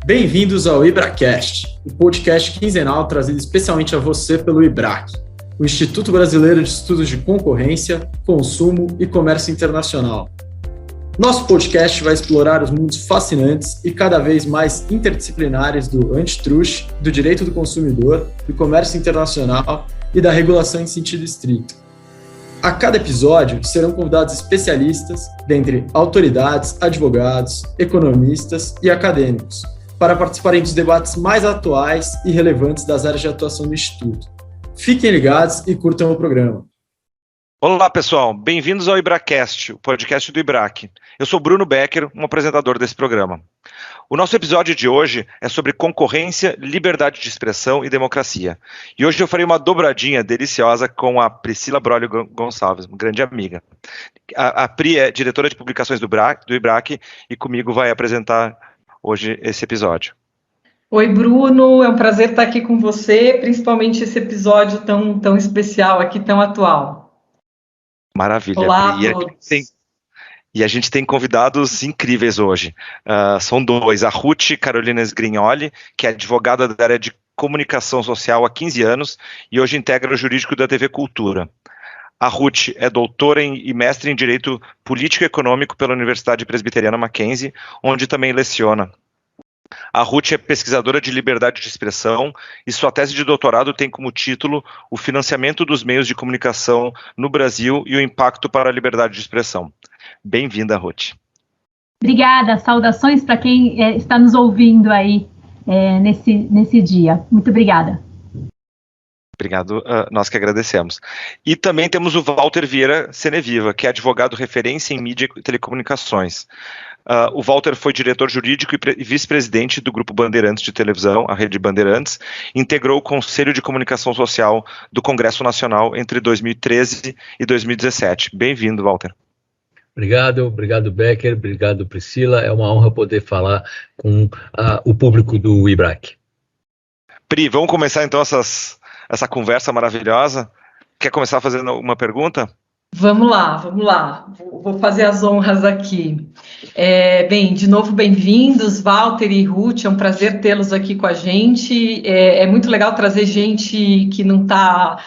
Bem-vindos ao IBRAcast, o podcast quinzenal trazido especialmente a você pelo IBRAC, o Instituto Brasileiro de Estudos de Concorrência, Consumo e Comércio Internacional. Nosso podcast vai explorar os mundos fascinantes e cada vez mais interdisciplinares do antitrust, do direito do consumidor, do comércio internacional e da regulação em sentido estrito. A cada episódio serão convidados especialistas, dentre autoridades, advogados, economistas e acadêmicos, para participarem dos debates mais atuais e relevantes das áreas de atuação do Instituto. Fiquem ligados e curtam o programa. Olá, pessoal. Bem-vindos ao IBRAcast, o podcast do IBRAC. Eu sou Bruno Becker, um apresentador desse programa. O nosso episódio de hoje é sobre concorrência, liberdade de expressão e democracia. E hoje eu farei uma dobradinha deliciosa com a Priscila Brolio Gonçalves, uma grande amiga. A Pri é diretora de publicações do IBRAC e comigo vai apresentar hoje esse episódio. Oi, Bruno, é um prazer estar aqui com você, principalmente esse episódio tão especial aqui, tão atual. Maravilha. Olá a todos. E a gente tem convidados incríveis hoje. São dois, a Ruth Carolina Sgrignoli, que é advogada da área de comunicação social há 15 anos e hoje integra o jurídico da TV Cultura. A Ruth é doutora e mestre em Direito Político e Econômico pela Universidade Presbiteriana Mackenzie, onde também leciona. A Ruth é pesquisadora de liberdade de expressão e sua tese de doutorado tem como título O financiamento dos meios de comunicação no Brasil e o impacto para a liberdade de expressão. Bem-vinda, Ruth. Obrigada, saudações para quem está nos ouvindo aí nesse dia. Muito obrigada. Obrigado, nós que agradecemos. E também temos o Walter Vieira Seneviva, que é advogado referência em mídia e telecomunicações. O Walter foi diretor jurídico e vice-presidente do Grupo Bandeirantes de Televisão, a Rede Bandeirantes, integrou o Conselho de Comunicação Social do Congresso Nacional entre 2013 e 2017. Bem-vindo, Walter. Obrigado Becker, obrigado Priscila, é uma honra poder falar com o público do IBRAC. Pri, vamos começar então essa conversa maravilhosa. Quer começar fazendo uma pergunta? Vamos lá. Vou fazer as honras aqui. De novo, bem-vindos, Walter e Ruth, é um prazer tê-los aqui com a gente. É muito legal trazer gente que não está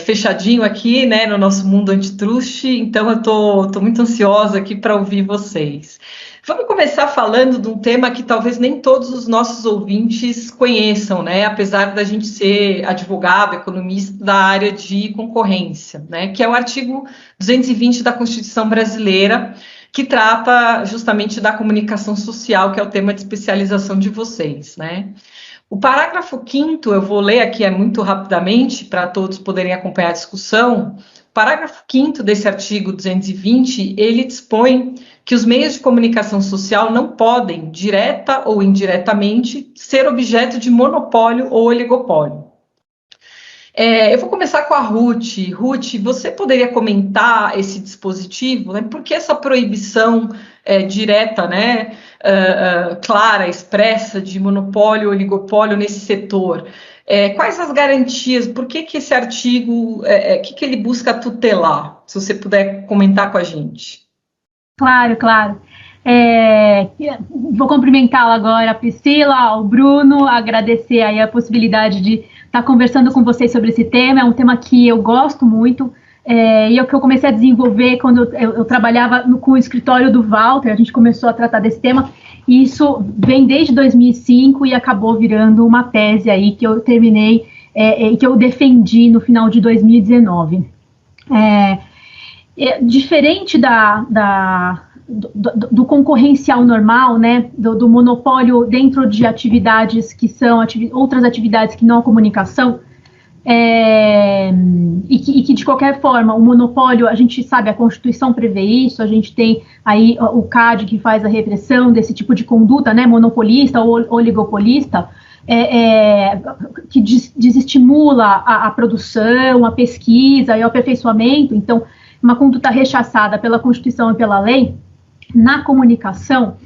fechadinho aqui, né, no nosso mundo antitrust, então eu tô muito ansiosa aqui para ouvir vocês. Vamos começar falando de um tema que talvez nem todos os nossos ouvintes conheçam, né? Apesar da gente ser advogado, economista da área de concorrência, né? Que é o artigo 220 da Constituição Brasileira, que trata justamente da comunicação social, que é o tema de especialização de vocês, né? O parágrafo 5º, eu vou ler aqui muito rapidamente, para todos poderem acompanhar a discussão. O parágrafo 5º desse artigo 220, ele dispõe que os meios de comunicação social não podem, direta ou indiretamente, ser objeto de monopólio ou oligopólio. Eu vou começar com a Ruth. Ruth, você poderia comentar esse dispositivo, né? Por que essa proibição direta, né, clara, expressa, de monopólio ou oligopólio nesse setor? Quais as garantias? Por que esse artigo, que ele busca tutelar? Se você puder comentar com a gente. Claro. Vou cumprimentá-la agora, a Priscila, o Bruno, agradecer aí a possibilidade de estar conversando com vocês sobre esse tema. É um tema que eu gosto muito, e é o que eu comecei a desenvolver quando eu trabalhava com o escritório do Walter. A gente começou a tratar desse tema, e isso vem desde 2005 e acabou virando uma tese aí que eu terminei, e que eu defendi no final de 2019. Diferente do concorrencial normal, né, do monopólio dentro de atividades que são outras atividades que não a comunicação, e que de qualquer forma o monopólio, a gente sabe, a Constituição prevê isso, a gente tem aí o CAD que faz a repressão desse tipo de conduta, né, monopolista ou oligopolista, que desestimula a produção, a pesquisa e o aperfeiçoamento. Então, uma conduta rechaçada pela Constituição e pela lei. Na comunicação,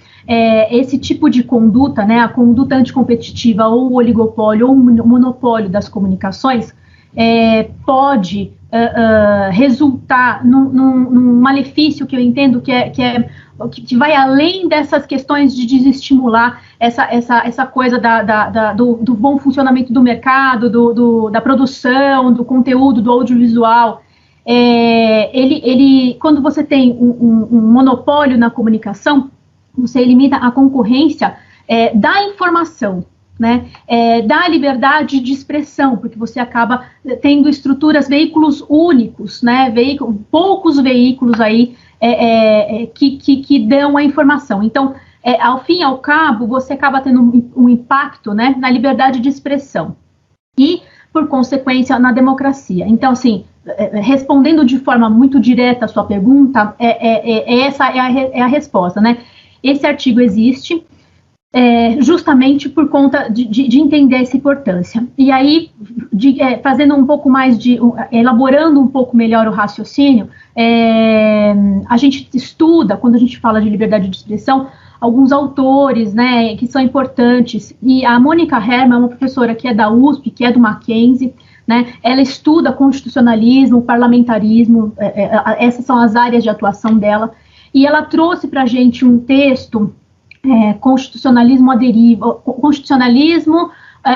esse tipo de conduta, né, a conduta anticompetitiva ou o oligopólio ou o monopólio das comunicações, pode resultar num malefício que eu entendo que vai além dessas questões de desestimular essa coisa do bom funcionamento do mercado, da produção, do conteúdo, do audiovisual. Quando você tem um monopólio na comunicação, você elimina a concorrência da informação, né, da liberdade de expressão, porque você acaba tendo veículos únicos, né, poucos veículos aí que dão a informação. Então, ao fim e ao cabo, você acaba tendo um impacto, né, na liberdade de expressão e, por consequência, na democracia. Então, assim, respondendo de forma muito direta a sua pergunta, essa é a resposta, né? Esse artigo existe justamente por conta de entender essa importância. E aí, fazendo um pouco mais elaborando um pouco melhor o raciocínio, a gente estuda, quando a gente fala de liberdade de expressão, alguns autores, né, que são importantes, e a Mônica Herman é uma professora que é da USP, que é do Mackenzie, né, ela estuda constitucionalismo, parlamentarismo, essas são as áreas de atuação dela, e ela trouxe para a gente um texto, Constitucionalismo à Deriva, Constitucionalismo,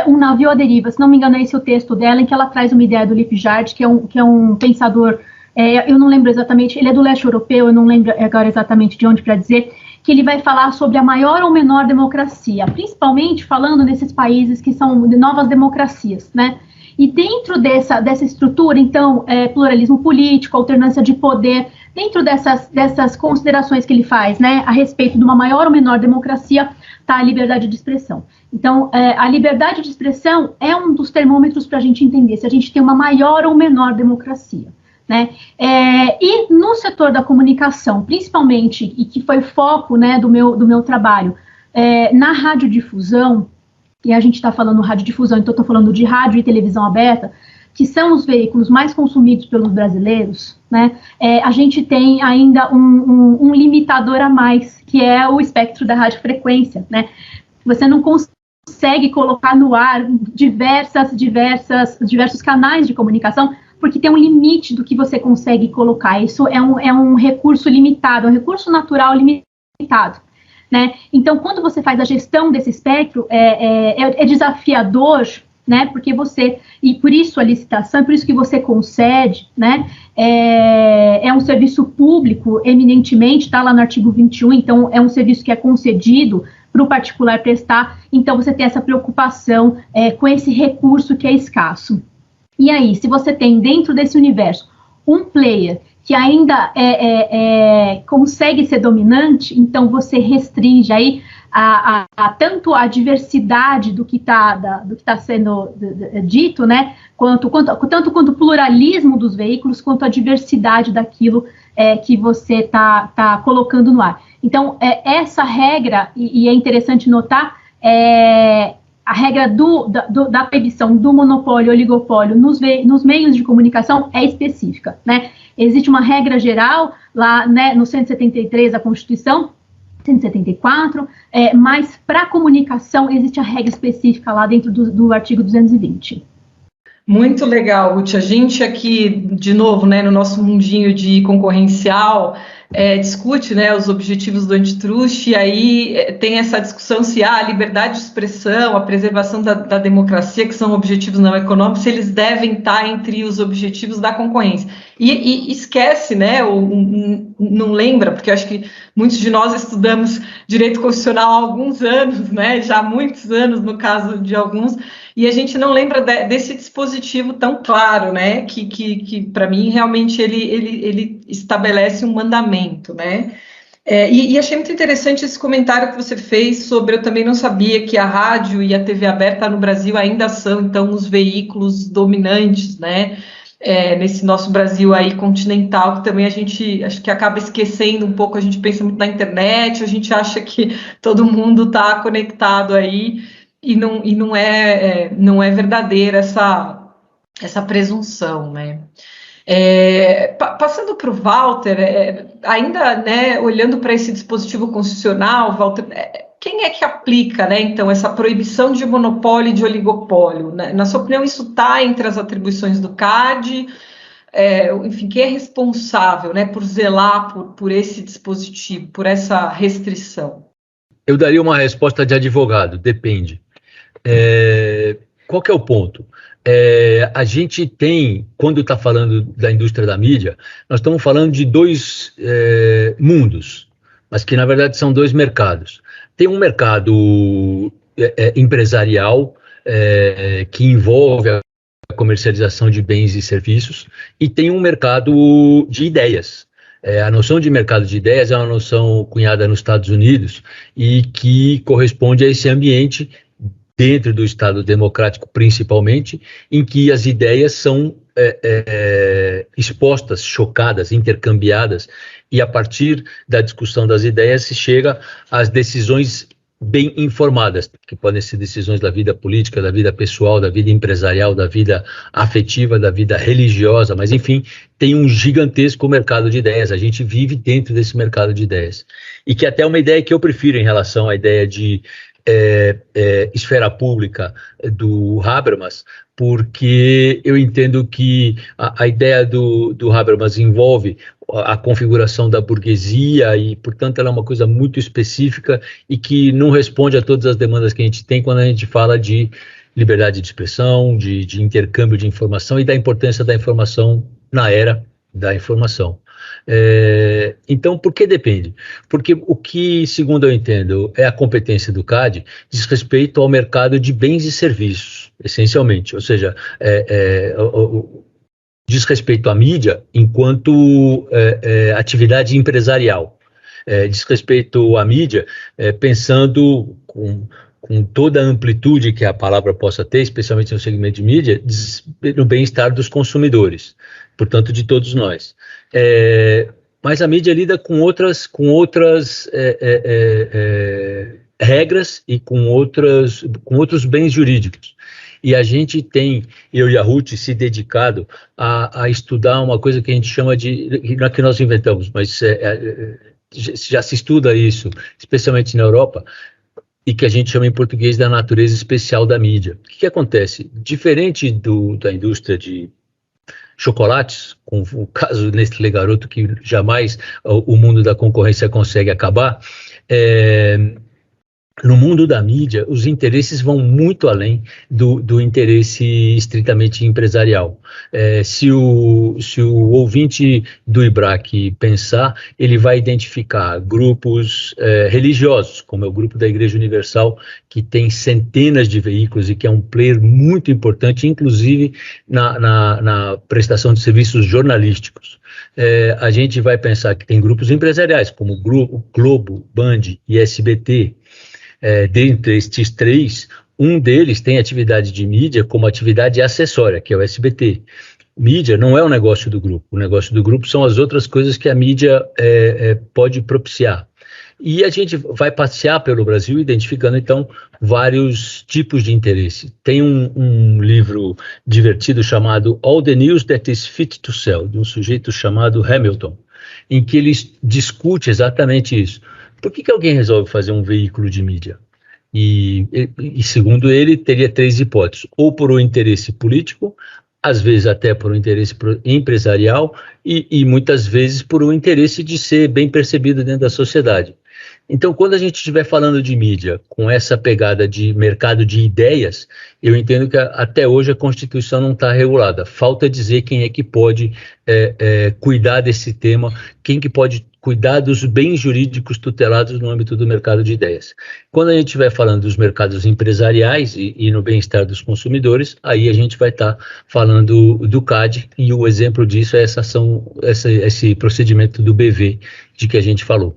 um navio à deriva, se não me engano é esse o texto dela, em que ela traz uma ideia do Lipjard, que é um pensador, eu não lembro exatamente, ele é do leste europeu, eu não lembro agora exatamente de onde para dizer, que ele vai falar sobre a maior ou menor democracia, principalmente falando nesses países que são de novas democracias, né? E dentro dessa estrutura, então, pluralismo político, alternância de poder, dentro dessas considerações que ele faz, né, a respeito de uma maior ou menor democracia, está a liberdade de expressão. Então, a liberdade de expressão é um dos termômetros para a gente entender se a gente tem uma maior ou menor democracia, né? E no setor da comunicação, principalmente, e que foi foco, né, do meu trabalho, na radiodifusão, e a gente está falando radiodifusão, então estou falando de rádio e televisão aberta, que são os veículos mais consumidos pelos brasileiros, né, a gente tem ainda um limitador a mais, que é o espectro da radiofrequência, né? Você não consegue colocar no ar diversos canais de comunicação, porque tem um limite do que você consegue colocar. Isso é um recurso limitado, é um recurso natural limitado, né? Então, quando você faz a gestão desse espectro, é desafiador, né? Porque e por isso a licitação, por isso que você concede, né? É um serviço público, eminentemente, está lá no artigo 21, então é um serviço que é concedido para o particular prestar, então você tem essa preocupação com esse recurso que é escasso. E aí, se você tem dentro desse universo um player que ainda consegue ser dominante, então você restringe aí tanto a diversidade do que está sendo dito, né, tanto quanto o pluralismo dos veículos, quanto a diversidade daquilo que você está colocando no ar. Então, essa regra, e é interessante notar, a regra da proibição do monopólio, oligopólio nos meios de comunicação é específica, né? Existe uma regra geral lá, né, no 173 da Constituição, 174, mas para a comunicação existe a regra específica lá dentro do artigo 220. Muito legal, Ruth. A gente aqui, de novo, né, no nosso mundinho de concorrencial, discute, né, os objetivos do antitruste, e aí tem essa discussão se a liberdade de expressão, a preservação da democracia, que são objetivos não econômicos, se eles devem estar entre os objetivos da concorrência. E esquece, né, ou não lembra, porque eu acho que muitos de nós estudamos direito constitucional há alguns anos, né, já há muitos anos no caso de alguns, e a gente não lembra desse dispositivo tão claro, né, que para mim realmente ele estabelece um mandamento, né. E achei muito interessante esse comentário que você fez sobre, eu também não sabia que a rádio e a TV aberta no Brasil ainda são, então, os veículos dominantes, né, nesse nosso Brasil aí continental, que também a gente acho que acaba esquecendo um pouco, a gente pensa muito na internet, a gente acha que todo mundo está conectado aí, e não é verdadeira essa presunção, né? Passando para o Walter, ainda, né, olhando para esse dispositivo constitucional, Walter, quem é que aplica, né, então, essa proibição de monopólio e de oligopólio? Né? Na sua opinião, isso está entre as atribuições do CAD? Enfim, quem é responsável, né, por zelar por esse dispositivo, por essa restrição? Eu daria uma resposta de advogado, depende. Qual que é o ponto? A gente tem, quando está falando da indústria da mídia, nós estamos falando de dois mundos, mas que na verdade são dois mercados. Tem um mercado empresarial que envolve a comercialização de bens e serviços, e tem um mercado de ideias. A noção de mercado de ideias é uma noção cunhada nos Estados Unidos e que corresponde a esse ambiente dentro do Estado democrático, principalmente, em que as ideias são expostas, chocadas, intercambiadas, e a partir da discussão das ideias se chega às decisões bem informadas, que podem ser decisões da vida política, da vida pessoal, da vida empresarial, da vida afetiva, da vida religiosa, mas enfim, tem um gigantesco mercado de ideias, a gente vive dentro desse mercado de ideias. E que até é uma ideia que eu prefiro em relação à ideia de esfera pública do Habermas, porque eu entendo que a ideia do Habermas envolve a configuração da burguesia e, portanto, ela é uma coisa muito específica e que não responde a todas as demandas que a gente tem quando a gente fala de liberdade de expressão, de intercâmbio de informação e da importância da informação na era da informação. Então, por que depende? Porque o que, segundo eu entendo, é a competência do CAD diz respeito ao mercado de bens e serviços, essencialmente, ou seja, diz respeito à mídia enquanto atividade empresarial, diz respeito à mídia pensando com toda a amplitude que a palavra possa ter, especialmente no segmento de mídia, no bem-estar dos consumidores, portanto, de todos nós. Mas a mídia lida com outras regras e com outros bens jurídicos. E a gente tem, eu e a Ruth, se dedicado a estudar uma coisa que a gente chama de, não é que nós inventamos, mas já se estuda isso, especialmente na Europa, e que a gente chama em português da natureza especial da mídia. O que acontece? Diferente da indústria de chocolates, com o caso Nestlé Garoto, que jamais o mundo da concorrência consegue acabar, no mundo da mídia, os interesses vão muito além do interesse estritamente empresarial. Se o ouvinte do IBRAC pensar, ele vai identificar grupos religiosos, como é o grupo da Igreja Universal, que tem centenas de veículos e que é um player muito importante, inclusive na prestação de serviços jornalísticos. A gente vai pensar que tem grupos empresariais, como Globo, Band e SBT. Dentre estes três, um deles tem atividade de mídia como atividade acessória, que é o SBT. Mídia não é o negócio do grupo. O negócio do grupo são as outras coisas que a mídia pode propiciar. E a gente vai passear pelo Brasil identificando, então, vários tipos de interesse. Tem um livro divertido chamado All the News That is Fit to Sell, de um sujeito chamado Hamilton, em que ele discute exatamente isso. Por que alguém resolve fazer um veículo de mídia? E segundo ele, teria três hipóteses. Ou por um interesse político, às vezes até por um interesse empresarial e muitas vezes por um interesse de ser bem percebido dentro da sociedade. Então, quando a gente estiver falando de mídia com essa pegada de mercado de ideias, eu entendo que até hoje a Constituição não está regulada. Falta dizer quem é que pode cuidar desse tema, quem que pode cuidar dos bens jurídicos tutelados no âmbito do mercado de ideias. Quando a gente estiver falando dos mercados empresariais e no bem-estar dos consumidores, aí a gente vai estar falando do CAD, e o exemplo disso é esse procedimento do BV de que a gente falou.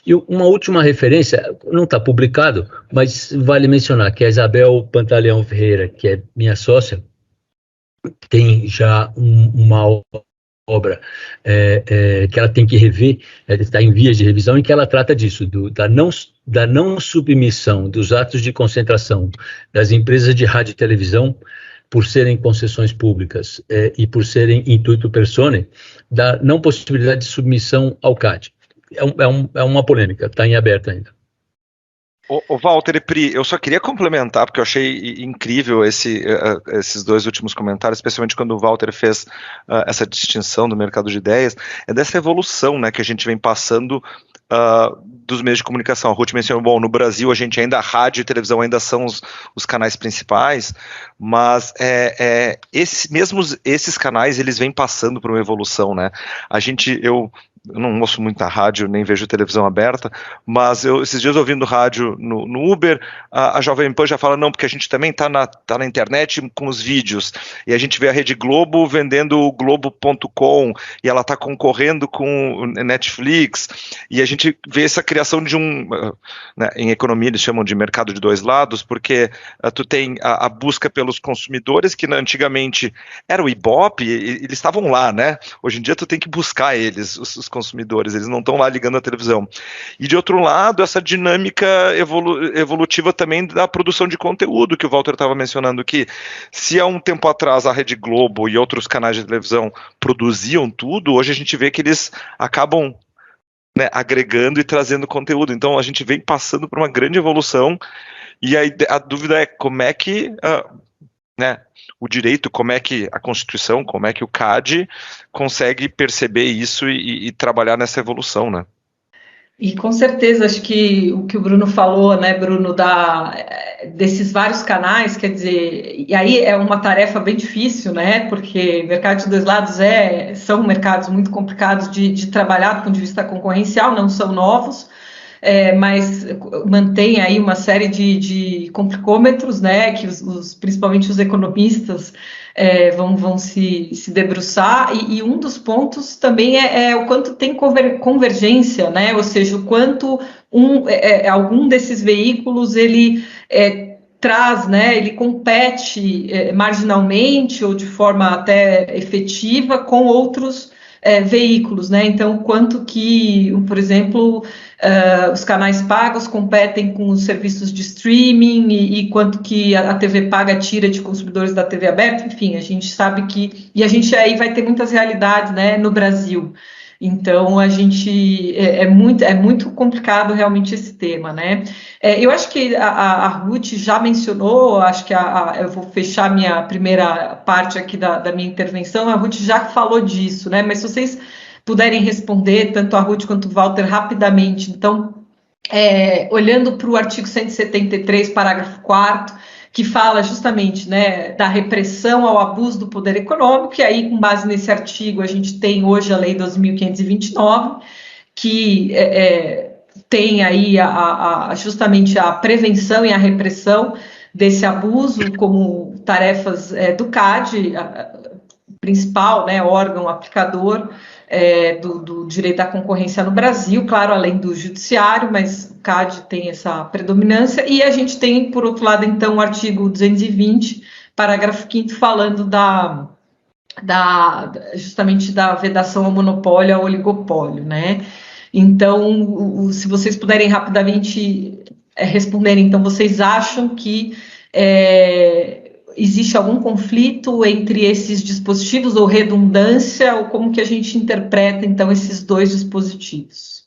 E uma última referência, não está publicado, mas vale mencionar que a Isabel Pantaleão Ferreira, que é minha sócia, tem já uma obra que ela tem que rever, está em vias de revisão, em que ela trata disso, da não submissão dos atos de concentração das empresas de rádio e televisão, por serem concessões públicas e por serem intuito personae, da não possibilidade de submissão ao CAD. É uma polêmica, está em aberto ainda. O Walter e Pri, eu só queria complementar, porque eu achei incrível esses dois últimos comentários, especialmente quando o Walter fez essa distinção do mercado de ideias, é dessa evolução, né, que a gente vem passando dos meios de comunicação. A Ruth mencionou, bom, no Brasil a gente ainda, rádio e televisão ainda são os canais principais, mas mesmo esses canais, eles vêm passando por uma evolução, né? Eu não ouço muita rádio, nem vejo televisão aberta, mas esses dias ouvindo rádio no Uber, a Jovem Pan já fala, não, porque a gente também está na internet com os vídeos, e a gente vê a Rede Globo vendendo o Globo.com, e ela está concorrendo com o Netflix, e a gente vê essa criação de né, em economia eles chamam de mercado de dois lados, porque tu tem a busca pelos consumidores, que antigamente era o Ibope, eles estavam lá, né? Hoje em dia tu tem que buscar eles, os consumidores, eles não estão lá ligando a televisão. E de outro lado, essa dinâmica evolutiva também da produção de conteúdo, que o Walter estava mencionando, que se há um tempo atrás a Rede Globo e outros canais de televisão produziam tudo, hoje a gente vê que eles acabam, né, agregando e trazendo conteúdo. Então a gente vem passando por uma grande evolução, e a dúvida é como é que né, o direito, como é que a Constituição, como é que o CAD consegue perceber isso e trabalhar nessa evolução, né? E com certeza, acho que o que o Bruno falou, né, Bruno, desses vários canais, quer dizer, e aí é uma tarefa bem difícil, né, porque mercado de dois lados são mercados muito complicados de trabalhar do ponto de vista concorrencial, não são novos, mas mantém aí uma série de complicômetros, né, que principalmente os economistas vão se debruçar, e um dos pontos também é o quanto tem convergência, né, ou seja, o quanto algum desses veículos ele traz, né, ele compete marginalmente ou de forma até efetiva com outros veículos, né, então quanto que, por exemplo, os canais pagos competem com os serviços de streaming e quanto que a TV paga tira de consumidores da TV aberta, enfim, a gente sabe que, e a gente aí vai ter muitas realidades, né, no Brasil, então a gente, é muito complicado realmente esse tema, né, eu acho que a Ruth já mencionou, acho que eu vou fechar minha primeira parte aqui da minha intervenção, a Ruth já falou disso, né, mas se vocês puderem responder, tanto a Ruth quanto o Walter, rapidamente. Então, olhando para o artigo 173, parágrafo 4º, que fala justamente, né, da repressão ao abuso do poder econômico, e aí, com base nesse artigo, a gente tem hoje a Lei 2.529, que tem aí justamente a prevenção e a repressão desse abuso como tarefas do CAD, principal, né, órgão aplicador do direito à concorrência no Brasil, claro, além do judiciário, mas o CAD tem essa predominância, e a gente tem, por outro lado, então, o artigo 220, parágrafo 5º, falando justamente da vedação ao monopólio, ao oligopólio, né? Então, se vocês puderem rapidamente responderem, então, vocês acham que existe algum conflito entre esses dispositivos ou redundância, ou como que a gente interpreta, então, esses dois dispositivos?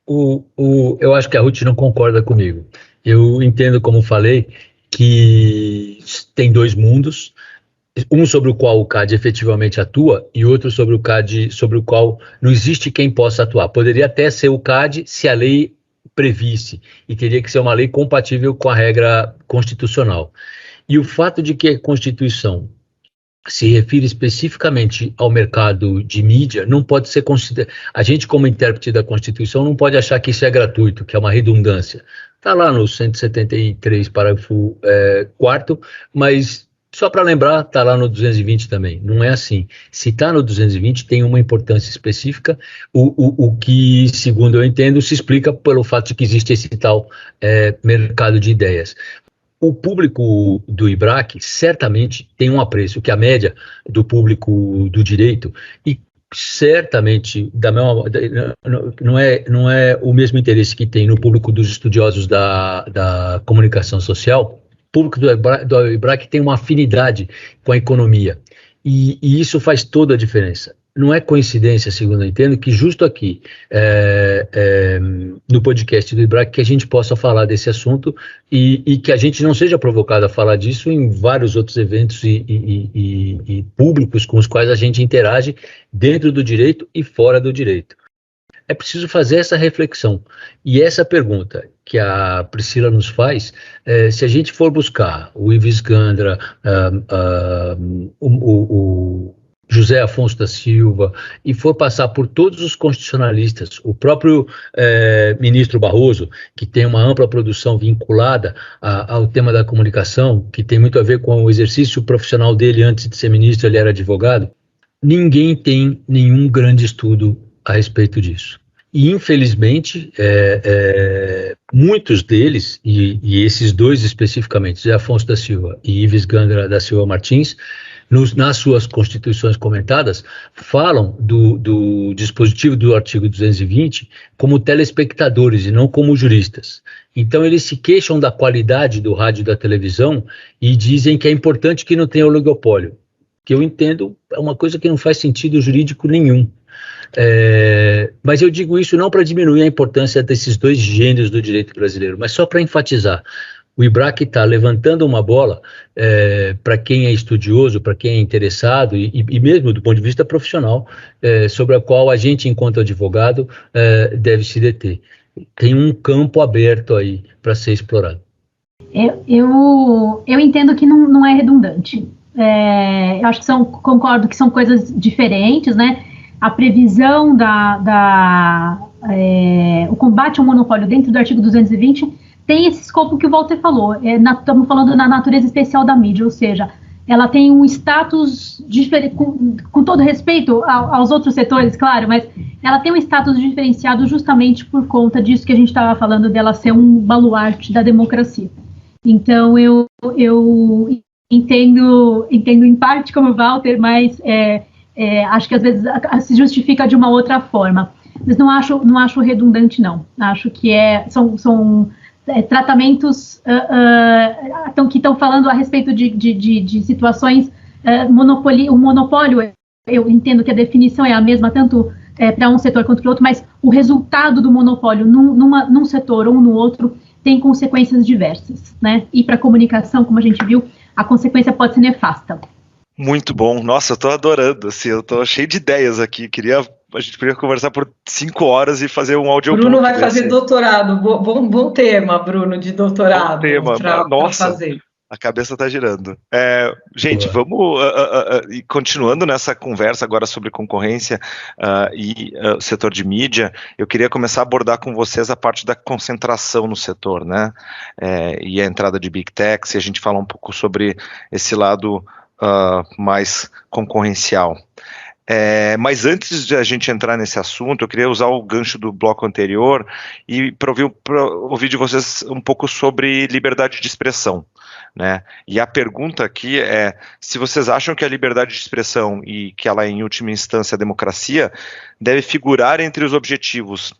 Eu acho que a Ruth não concorda comigo. Eu entendo, como falei, que tem dois mundos, um sobre o qual o CAD efetivamente atua e outro sobre o CAD sobre o qual não existe quem possa atuar. Poderia até ser o CAD se a lei previsse, e teria que ser uma lei compatível com a regra constitucional. E o fato de que a Constituição se refere especificamente ao mercado de mídia não pode ser considerado. A gente, como intérprete da Constituição, não pode achar que isso é gratuito, que é uma redundância. Está lá no 173, parágrafo 4º, mas só para lembrar, está lá no 220 também. Não é assim. Se está no 220, tem uma importância específica, o que, segundo eu entendo, se explica pelo fato de que existe esse tal mercado de ideias. O público do IBRAC certamente tem um apreço, que a média do público do direito, e certamente não é o mesmo interesse que tem no público dos estudiosos da comunicação social. O público do IBRAC tem uma afinidade com a economia, e isso faz toda a diferença. não é coincidência, segundo eu entendo, que justo aqui, no podcast do IBRAC, que a gente possa falar desse assunto e que a gente não seja provocado a falar disso em vários outros eventos e públicos com os quais a gente interage dentro do direito e fora do direito. É preciso fazer essa reflexão. E essa pergunta que a Priscila nos faz, se a gente for buscar o Ives Gandra, o José Afonso da Silva, e for passar por todos os constitucionalistas, o próprio ministro Barroso, que tem uma ampla produção vinculada ao tema da comunicação, que tem muito a ver com o exercício profissional dele. Antes de ser ministro, ele era advogado. Ninguém tem nenhum grande estudo a respeito disso. E, infelizmente, muitos deles, e esses dois especificamente, José Afonso da Silva e Ives Gandra da Silva Martins, nas suas constituições comentadas, falam do dispositivo do artigo 220 como telespectadores e não como juristas. Então, eles se queixam da qualidade do rádio e da televisão e dizem que é importante que não tenha oligopólio, que eu entendo é uma coisa que não faz sentido jurídico nenhum. Mas eu digo isso não para diminuir a importância desses dois gênios do direito brasileiro, mas só para enfatizar. O IBRAC está levantando uma bola para quem é estudioso, para quem é interessado e mesmo do ponto de vista profissional, sobre a qual a gente, enquanto advogado, deve se deter. Tem um campo aberto aí para ser explorado. Eu entendo que não é redundante. Eu acho que concordo que são coisas diferentes, né? A previsão o combate ao monopólio dentro do artigo 220 tem esse escopo que o Walter falou. Estamos falando na natureza especial da mídia, ou seja, ela tem um status diferente, com todo respeito aos outros setores, claro, mas ela tem um status diferenciado justamente por conta disso que a gente estava falando, dela ser um baluarte da democracia. Então, eu entendo em parte como o Walter, mas acho que às vezes se justifica de uma outra forma. Mas não acho redundante, não. Acho que são tratamentos que estão falando a respeito de situações, o monopólio, eu entendo que a definição é a mesma, tanto para um setor quanto para o outro, mas o resultado do monopólio num setor ou no outro tem consequências diversas, né? E para a comunicação, como a gente viu, a consequência pode ser nefasta. Muito bom. Nossa, eu tô adorando, assim, eu tô cheio de ideias aqui. A gente poderia conversar por 5 horas e fazer um audiobook. Bruno vai fazer doutorado. Bom tema, Bruno, de doutorado. Bom tema. Nossa, fazer. A cabeça tá girando. Gente, vamos continuando nessa conversa agora sobre concorrência e setor de mídia. Eu queria começar a abordar com vocês a parte da concentração no setor, né? E a entrada de Big Tech, se a gente falar um pouco sobre esse lado mais concorrencial. Mas antes de a gente entrar nesse assunto, eu queria usar o gancho do bloco anterior e para ouvir de vocês um pouco sobre liberdade de expressão, né? E a pergunta aqui é se vocês acham que a liberdade de expressão e que ela, em última instância, a democracia, deve figurar entre os objetivos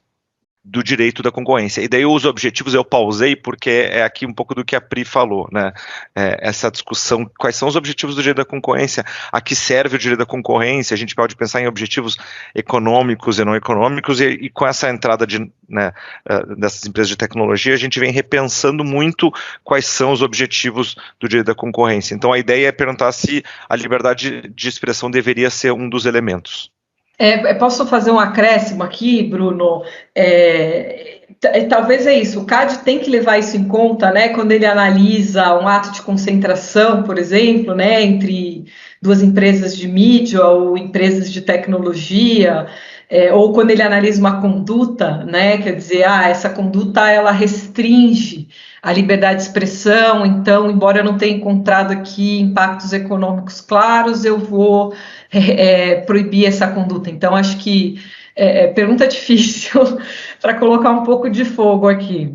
do direito da concorrência. E daí os objetivos eu pausei porque é aqui um pouco do que a Pri falou, né? Essa discussão, quais são os objetivos do direito da concorrência, a que serve o direito da concorrência, a gente pode pensar em objetivos econômicos e não econômicos, e com essa entrada dessas empresas de tecnologia, a gente vem repensando muito quais são os objetivos do direito da concorrência. Então a ideia é perguntar se a liberdade de expressão deveria ser um dos elementos. Posso fazer um acréscimo aqui, Bruno? Talvez isso, o CAD tem que levar isso em conta, né, quando ele analisa um ato de concentração, por exemplo, né, entre duas empresas de mídia ou empresas de tecnologia, ou quando ele analisa uma conduta, né, quer dizer, essa conduta ela restringe a liberdade de expressão, então, embora eu não tenha encontrado aqui impactos econômicos claros, eu vou proibir essa conduta. Então, acho que pergunta difícil para colocar um pouco de fogo aqui.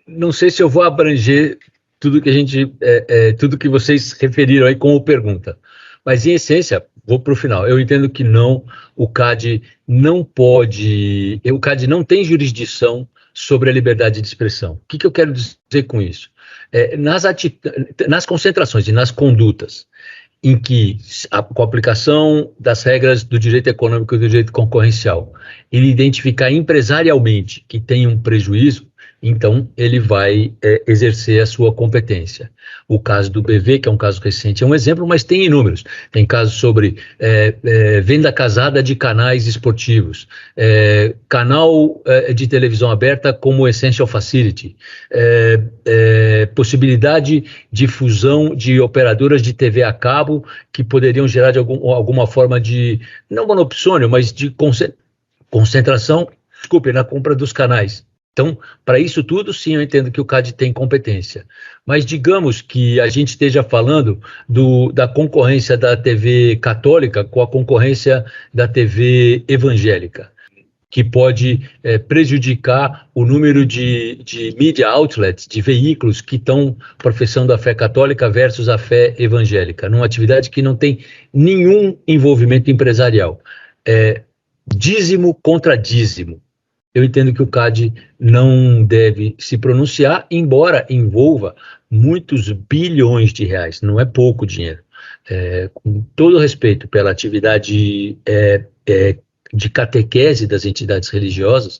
Não sei se eu vou abranger tudo que tudo que vocês referiram aí como pergunta, mas em essência, vou para o final. Eu entendo que não, o CAD não tem jurisdição sobre a liberdade de expressão. O que eu quero dizer com isso? Nas concentrações e nas condutas em que, com a aplicação das regras do direito econômico e do direito concorrencial, ele identificar empresarialmente que tem um prejuízo, então ele vai exercer a sua competência. O caso do BV, que é um caso recente, é um exemplo, mas tem inúmeros. Tem casos sobre venda casada de canais esportivos, canal de televisão aberta como Essential Facility, possibilidade de fusão de operadoras de TV a cabo que poderiam gerar de alguma forma de, não monopsônio, mas de concentração, na compra dos canais. Então, para isso tudo, sim, eu entendo que o CAD tem competência. Mas digamos que a gente esteja falando da concorrência da TV católica com a concorrência da TV evangélica, que pode prejudicar o número de media outlets, de veículos que estão professando a fé católica versus a fé evangélica, numa atividade que não tem nenhum envolvimento empresarial. Dízimo contra dízimo. Eu entendo que o CAD não deve se pronunciar, embora envolva muitos bilhões de reais, não é pouco dinheiro. Com todo respeito pela atividade de catequese das entidades religiosas,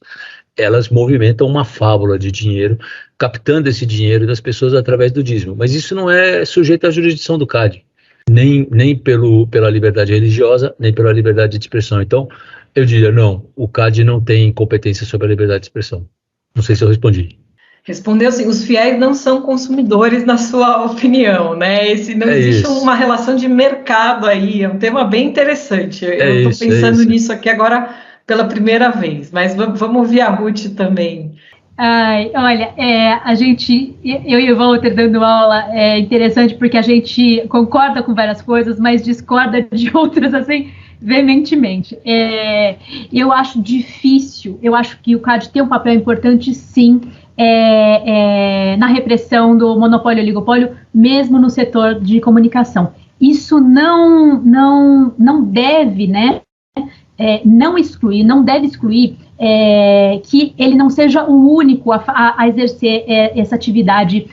elas movimentam uma fábula de dinheiro, captando esse dinheiro das pessoas através do dízimo. Mas isso não é sujeito à jurisdição do CAD, nem pela liberdade religiosa, nem pela liberdade de expressão. Então, eu diria, não, o CAD não tem competência sobre a liberdade de expressão. Não sei se eu respondi. Respondeu assim, os fiéis não são consumidores, na sua opinião, né? Não existe uma relação de mercado aí, é um tema bem interessante. Eu estou pensando nisso aqui agora pela primeira vez, mas vamos ouvir a Ruth também. Olha, eu e o Walter dando aula é interessante porque a gente concorda com várias coisas, mas discorda de outras, assim, veementemente. Eu acho difícil, eu acho que o CAD tem um papel importante, sim, na repressão do monopólio e oligopólio, mesmo no setor de comunicação. Isso não deve, né, não deve excluir que ele não seja o único a exercer essa atividade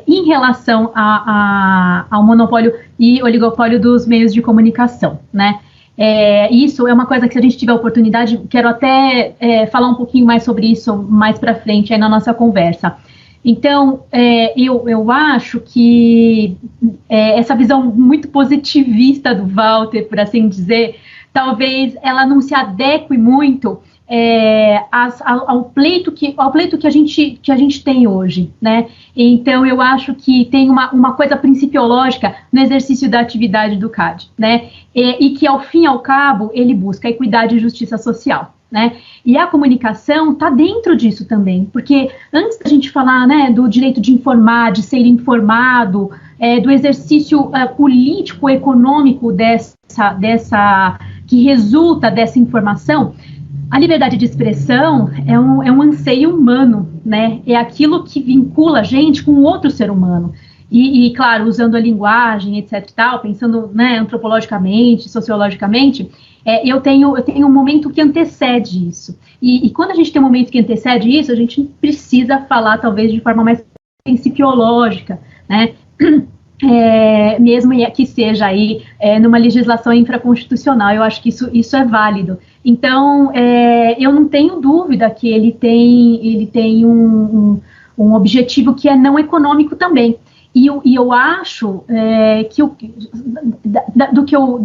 em relação ao monopólio e oligopólio dos meios de comunicação, né? Isso é uma coisa que, se a gente tiver oportunidade, quero até falar um pouquinho mais sobre isso mais para frente aí na nossa conversa. Então, eu acho que essa visão muito positivista do Walter, por assim dizer, talvez ela não se adeque muito ao pleito que a gente tem hoje, né? Então, eu acho que tem uma coisa principiológica no exercício da atividade do CAD, né? E que, ao fim e ao cabo, ele busca equidade e justiça social, né? E a comunicação está dentro disso também, porque antes da gente falar, né, do direito de informar, de ser informado, do exercício político, econômico que resulta dessa informação, a liberdade de expressão é um anseio humano, né? É aquilo que vincula a gente com outro ser humano. E claro, usando a linguagem, etc. e tal, pensando, né, antropologicamente, sociologicamente, eu tenho um momento que antecede isso. E quando a gente tem um momento que antecede isso, a gente precisa falar, talvez, de forma mais principiológica, né? Mesmo que seja aí numa legislação infraconstitucional, eu acho que isso é válido. Então, eu não tenho dúvida que ele tem um objetivo que é não econômico também. E eu acho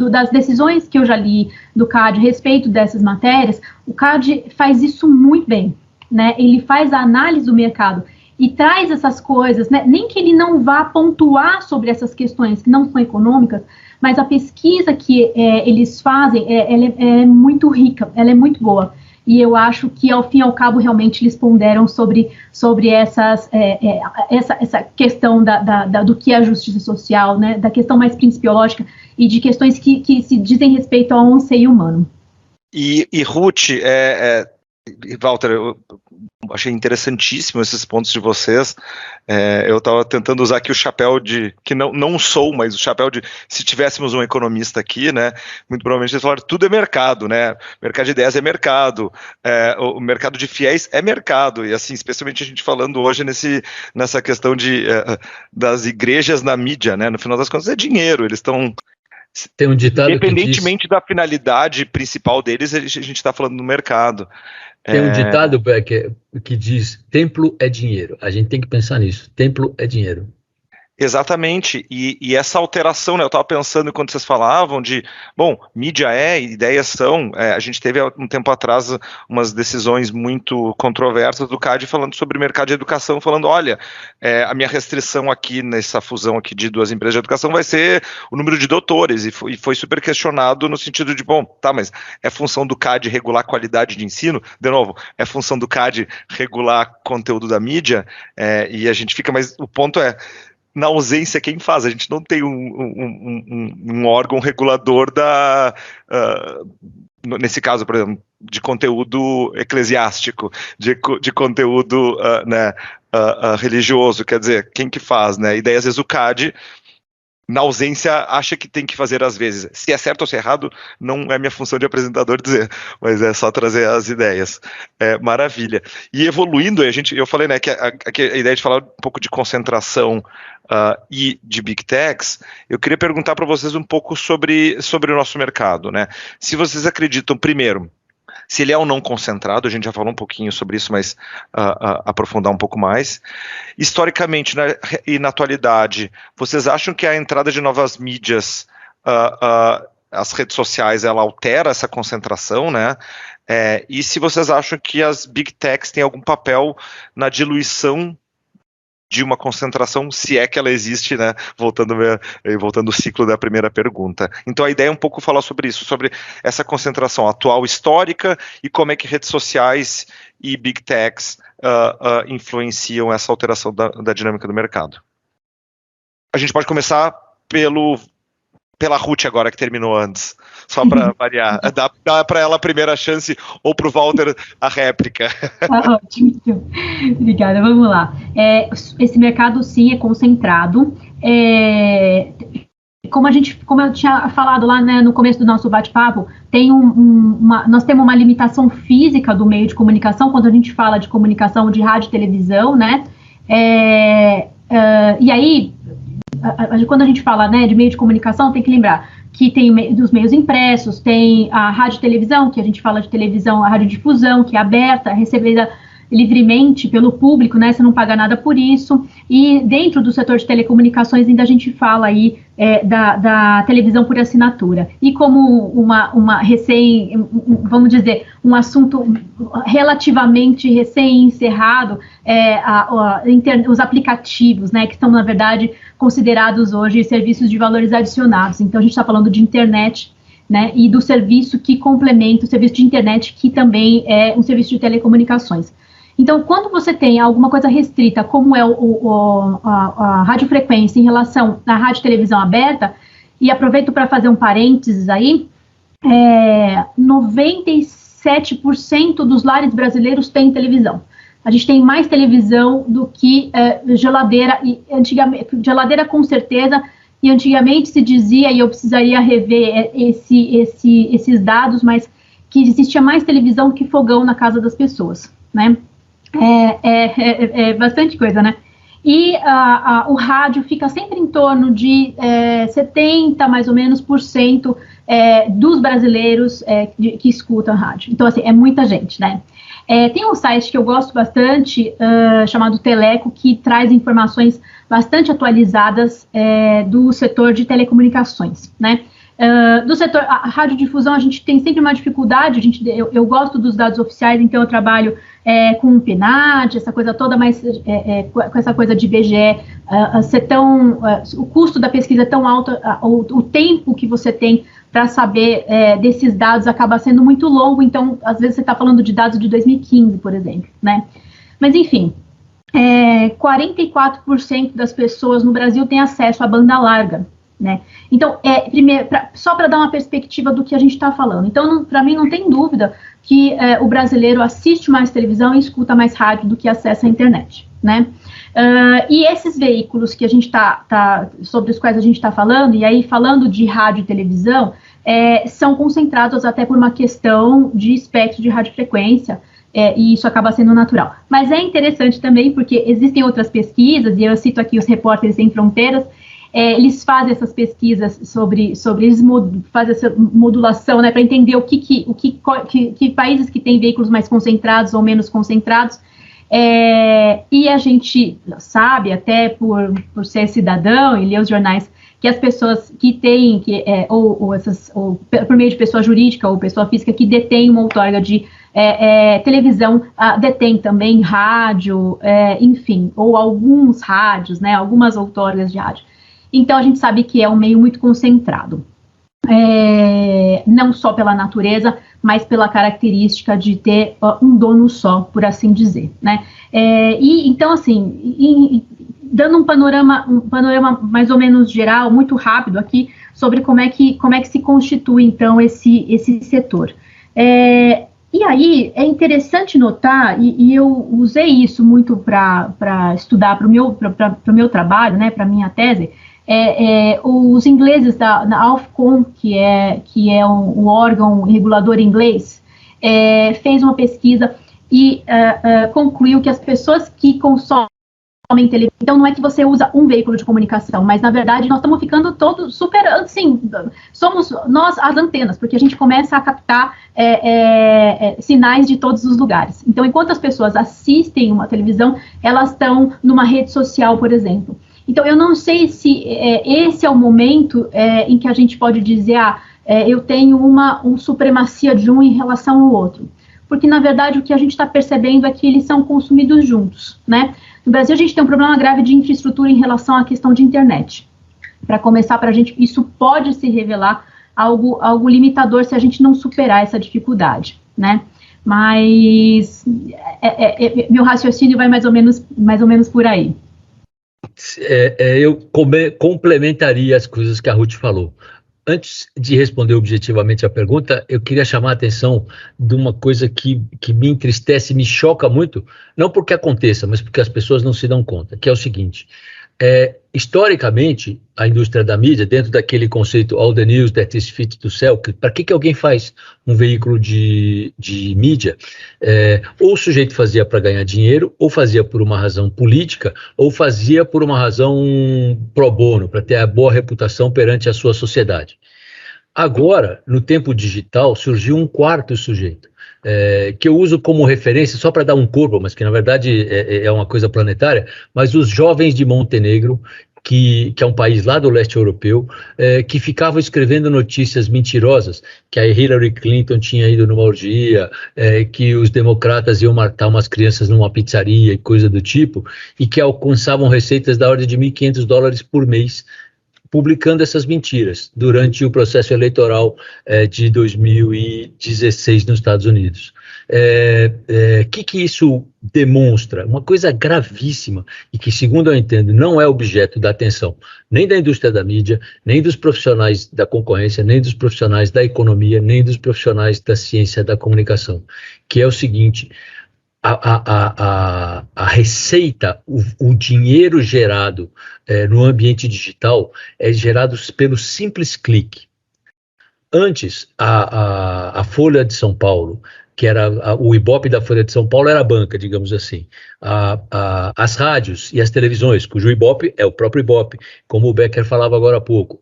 das decisões que eu já li do CAD a respeito dessas matérias, o CAD faz isso muito bem, né? Ele faz a análise do mercado e traz essas coisas, né? Nem que ele não vá pontuar sobre essas questões que não são econômicas, mas a pesquisa que eles fazem, ela é muito rica, ela é muito boa. E eu acho que, ao fim e ao cabo, realmente eles ponderam sobre essa questão do que é a justiça social, né? Da questão mais principiológica e de questões que se dizem respeito ao anseio humano. E Ruth, Walter, eu achei interessantíssimo esses pontos de vocês. Eu estava tentando usar aqui o chapéu que não sou, mas o chapéu de, se tivéssemos um economista aqui, né, muito provavelmente eles falaram, tudo é mercado, né, mercado de ideias é mercado, o mercado de fiéis é mercado, e assim, especialmente a gente falando hoje nessa questão das igrejas na mídia, né, no final das contas é dinheiro, eles estão Tem um ditado independentemente da finalidade principal deles, a gente está falando do mercado. Tem um ditado, Becker, que diz: templo é dinheiro. A gente tem que pensar nisso. Templo é dinheiro. Exatamente, e essa alteração, né, eu estava pensando enquanto vocês falavam de, bom, mídia ideias são, a gente teve há um tempo atrás umas decisões muito controversas do CAD falando sobre mercado de educação, falando, olha, a minha restrição aqui nessa fusão aqui de duas empresas de educação vai ser o número de doutores, e foi super questionado no sentido de, bom, tá, mas é função do CAD regular a qualidade de ensino? De novo, é função do CAD regular conteúdo da mídia? E a gente fica, mas o ponto é, na ausência, quem faz? A gente não tem um órgão regulador nesse caso, por exemplo, de conteúdo eclesiástico, de conteúdo religioso, quer dizer, quem que faz, né? E daí, às vezes, o CAD, na ausência, acha que tem que fazer às vezes. Se é certo ou se é errado, não é minha função de apresentador dizer, mas é só trazer as ideias. Maravilha. E evoluindo, eu falei, né, que a ideia de falar um pouco de concentração e de Big Techs, eu queria perguntar para vocês um pouco sobre o nosso mercado, né? Se vocês acreditam, primeiro, se ele é ou não concentrado, a gente já falou um pouquinho sobre isso, mas aprofundar um pouco mais. Historicamente, né, e na atualidade, vocês acham que a entrada de novas mídias, as redes sociais, ela altera essa concentração, né? E se vocês acham que as Big Techs têm algum papel na diluição de uma concentração, se é que ela existe, né? Voltando o ciclo da primeira pergunta. Então a ideia é um pouco falar sobre isso, sobre essa concentração atual histórica e como é que redes sociais e Big Techs influenciam essa alteração da dinâmica do mercado. A gente pode começar pela Ruth agora, que terminou antes, só para variar. Dá para ela a primeira chance ou para o Walter a réplica. Ótimo. Obrigada, vamos lá. Esse mercado, sim, é concentrado. Como eu tinha falado lá, né, no começo do nosso bate-papo, nós temos uma limitação física do meio de comunicação, quando a gente fala de comunicação de rádio e televisão, né? E aí, quando a gente fala, né, de meio de comunicação, tem que lembrar que tem dos meios impressos, tem a rádio e televisão, que a gente fala de televisão, a radiodifusão, que é aberta, recebida livremente pelo público, né, você não paga nada por isso, e dentro do setor de telecomunicações ainda a gente fala aí da televisão por assinatura, e como vamos dizer, um assunto relativamente recém-encerrado, os aplicativos, né, que são, na verdade, considerados hoje serviços de valores adicionados. Então a gente está falando de internet, né, e do serviço que complementa o serviço de internet, que também é um serviço de telecomunicações. Então, quando você tem alguma coisa restrita, como é a radiofrequência em relação à rádio e televisão aberta, e aproveito para fazer um parênteses aí, 97% dos lares brasileiros têm televisão. A gente tem mais televisão do que geladeira, e antigamente, geladeira com certeza, e antigamente se dizia, e eu precisaria rever esses dados, mas que existia mais televisão que fogão na casa das pessoas, né? Bastante coisa, né? E o rádio fica sempre em torno de 70, mais ou menos, % dos brasileiros que escutam rádio. Então, assim, é muita gente, né? Tem um site que eu gosto bastante, chamado Teleco, que traz informações bastante atualizadas do setor de telecomunicações, né? Do setor, a radiodifusão, a gente tem sempre uma dificuldade, eu gosto dos dados oficiais, então eu trabalho com o PNAD, essa coisa toda, mas com essa coisa de IBGE, o custo da pesquisa é tão alto, o tempo que você tem para saber desses dados acaba sendo muito longo, então às vezes você está falando de dados de 2015, por exemplo, né? Mas enfim, 44% das pessoas no Brasil têm acesso à banda larga, né? Então, primeiro, só para dar uma perspectiva do que a gente está falando. Então, para mim, não tem dúvida que o brasileiro assiste mais televisão e escuta mais rádio do que acessa a internet, né? E esses veículos que a gente sobre os quais a gente está falando, e aí falando de rádio e televisão, são concentrados até por uma questão de espectro de radiofrequência, e isso acaba sendo natural. Mas é interessante também porque existem outras pesquisas, e eu cito aqui os Repórteres Sem Fronteiras, eles fazem essas pesquisas sobre eles fazem essa modulação, né, para entender que países que têm veículos mais concentrados ou menos concentrados. E a gente sabe, até por ser cidadão e ler os jornais, que as pessoas que têm, ou por meio de pessoa jurídica ou pessoa física que detém uma outorga de televisão, detém também rádio, enfim, ou alguns rádios, né, algumas outorgas de rádio. Então, a gente sabe que é um meio muito concentrado. Não só pela natureza, mas pela característica de ter um dono só, por assim dizer, né? Então, assim, dando um panorama mais ou menos geral, muito rápido aqui, sobre como é que se constitui, então, esse setor. E aí, é interessante notar, e eu usei isso muito para estudar para o meu trabalho, né, para a minha tese, os ingleses da Ofcom, que é um órgão regulador inglês, fez uma pesquisa e concluiu que as pessoas que consomem televisão, então não é que você usa um veículo de comunicação, mas na verdade nós estamos ficando todos super, assim, somos nós as antenas, porque a gente começa a captar sinais de todos os lugares. Então, enquanto as pessoas assistem uma televisão, elas estão numa rede social, por exemplo. Então, eu não sei se esse é o momento em que a gente pode dizer, eu tenho uma supremacia de um em relação ao outro. Porque, na verdade, o que a gente está percebendo é que eles são consumidos juntos, né? No Brasil, a gente tem um problema grave de infraestrutura em relação à questão de internet. Para começar, para a gente, isso pode se revelar algo limitador se a gente não superar essa dificuldade, né? Mas meu raciocínio vai mais ou menos por aí. Eu complementaria as coisas que a Ruth falou. Antes de responder objetivamente a pergunta, eu queria chamar a atenção de uma coisa que me entristece, me choca muito, não porque aconteça, mas porque as pessoas não se dão conta, que é o seguinte: historicamente, a indústria da mídia, dentro daquele conceito all the news that is fit to sell, para que alguém faz um veículo de mídia? Ou o sujeito fazia para ganhar dinheiro, ou fazia por uma razão política, ou fazia por uma razão pro bono, para ter a boa reputação perante a sua sociedade. Agora, no tempo digital, surgiu um quarto sujeito, que eu uso como referência só para dar um corpo, mas que na verdade é uma coisa planetária, mas os jovens de Montenegro, que é um país lá do leste europeu, que ficavam escrevendo notícias mentirosas, que a Hillary Clinton tinha ido numa orgia, que os democratas iam matar umas crianças numa pizzaria e coisa do tipo, e que alcançavam receitas da ordem de $1.500 por mês, publicando essas mentiras durante o processo eleitoral de 2016 nos Estados Unidos. Que isso demonstra? Uma coisa gravíssima e que, segundo eu entendo, não é objeto da atenção nem da indústria da mídia, nem dos profissionais da concorrência, nem dos profissionais da economia, nem dos profissionais da ciência da comunicação, que é o seguinte: a receita, o dinheiro gerado no ambiente digital é gerado pelo simples clique. Antes, a Folha de São Paulo, que era o Ibope da Folha de São Paulo, era a banca, digamos assim. As rádios e as televisões, cujo Ibope é o próprio Ibope, como o Becker falava agora há pouco.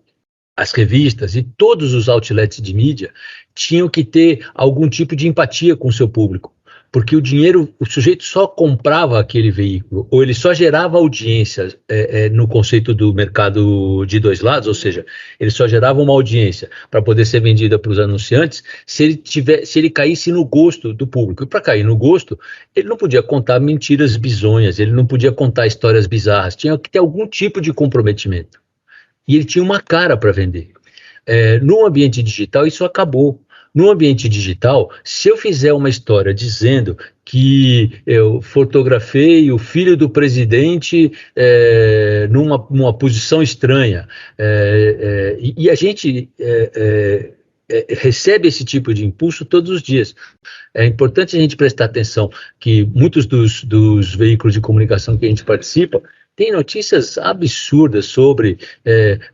As revistas e todos os outlets de mídia tinham que ter algum tipo de empatia com o seu público. Porque o sujeito só comprava aquele veículo, ou ele só gerava audiência no conceito do mercado de dois lados, ou seja, ele só gerava uma audiência para poder ser vendida para os anunciantes se ele caísse no gosto do público. E para cair no gosto, ele não podia contar mentiras bizonhas, ele não podia contar histórias bizarras, tinha que ter algum tipo de comprometimento. E ele tinha uma cara para vender. No ambiente digital, isso acabou. No ambiente digital, se eu fizer uma história dizendo que eu fotografei o filho do presidente numa posição estranha, e a gente recebe esse tipo de impulso todos os dias. É importante a gente prestar atenção que muitos dos veículos de comunicação que a gente participa tem notícias absurdas sobre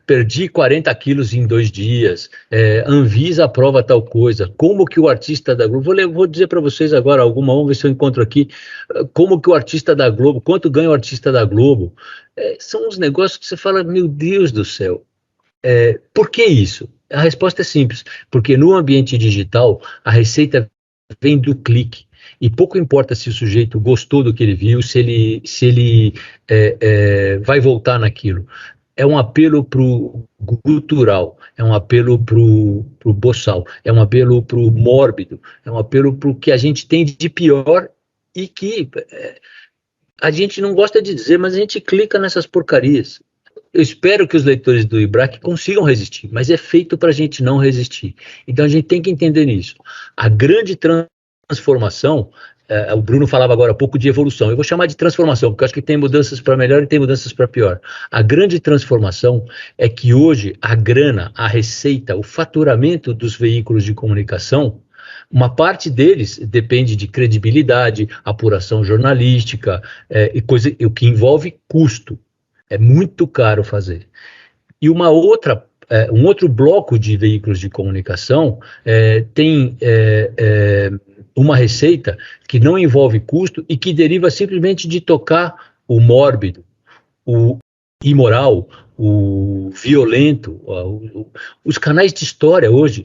perdi 40 quilos em 2 dias, Anvisa aprova tal coisa, como que o artista da Globo, vou dizer para vocês agora vamos ver se eu encontro aqui, como que o artista da Globo, quanto ganha o artista da Globo, são uns negócios que você fala, meu Deus do céu, por que isso? A resposta é simples, porque no ambiente digital a receita vem do clique, e pouco importa se o sujeito gostou do que ele viu, se ele vai voltar naquilo. É um apelo para o gutural, é um apelo para o boçal, é um apelo para o mórbido, é um apelo para o que a gente tem de pior e que a gente não gosta de dizer, mas a gente clica nessas porcarias. Eu espero que os leitores do IBRAC consigam resistir, mas é feito para a gente não resistir. Então a gente tem que entender isso. A grande transformação, o Bruno falava agora há pouco de evolução, eu vou chamar de transformação, porque eu acho que tem mudanças para melhor e tem mudanças para pior. A grande transformação é que hoje a grana, a receita, o faturamento dos veículos de comunicação, uma parte deles depende de credibilidade, apuração jornalística, o que envolve custo. É muito caro fazer. E um outro bloco de veículos de comunicação tem uma receita que não envolve custo e que deriva simplesmente de tocar o mórbido, o imoral, o violento. Os canais de história hoje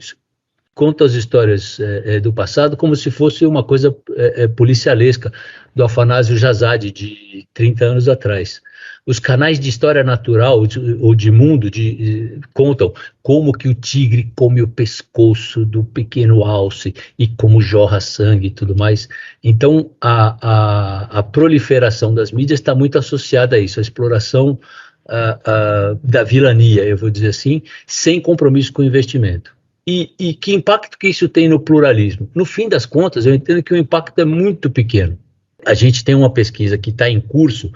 contam as histórias do passado como se fosse uma coisa policialesca, do Afanásio Jazade, de 30 anos atrás. Os canais de história natural ou de mundo contam como que o tigre come o pescoço do pequeno alce e como jorra sangue e tudo mais. Então, a proliferação das mídias está muito associada a isso, a exploração da vilania, eu vou dizer assim, sem compromisso com o investimento. E que impacto que isso tem no pluralismo? No fim das contas, eu entendo que o impacto é muito pequeno. A gente tem uma pesquisa que está em curso,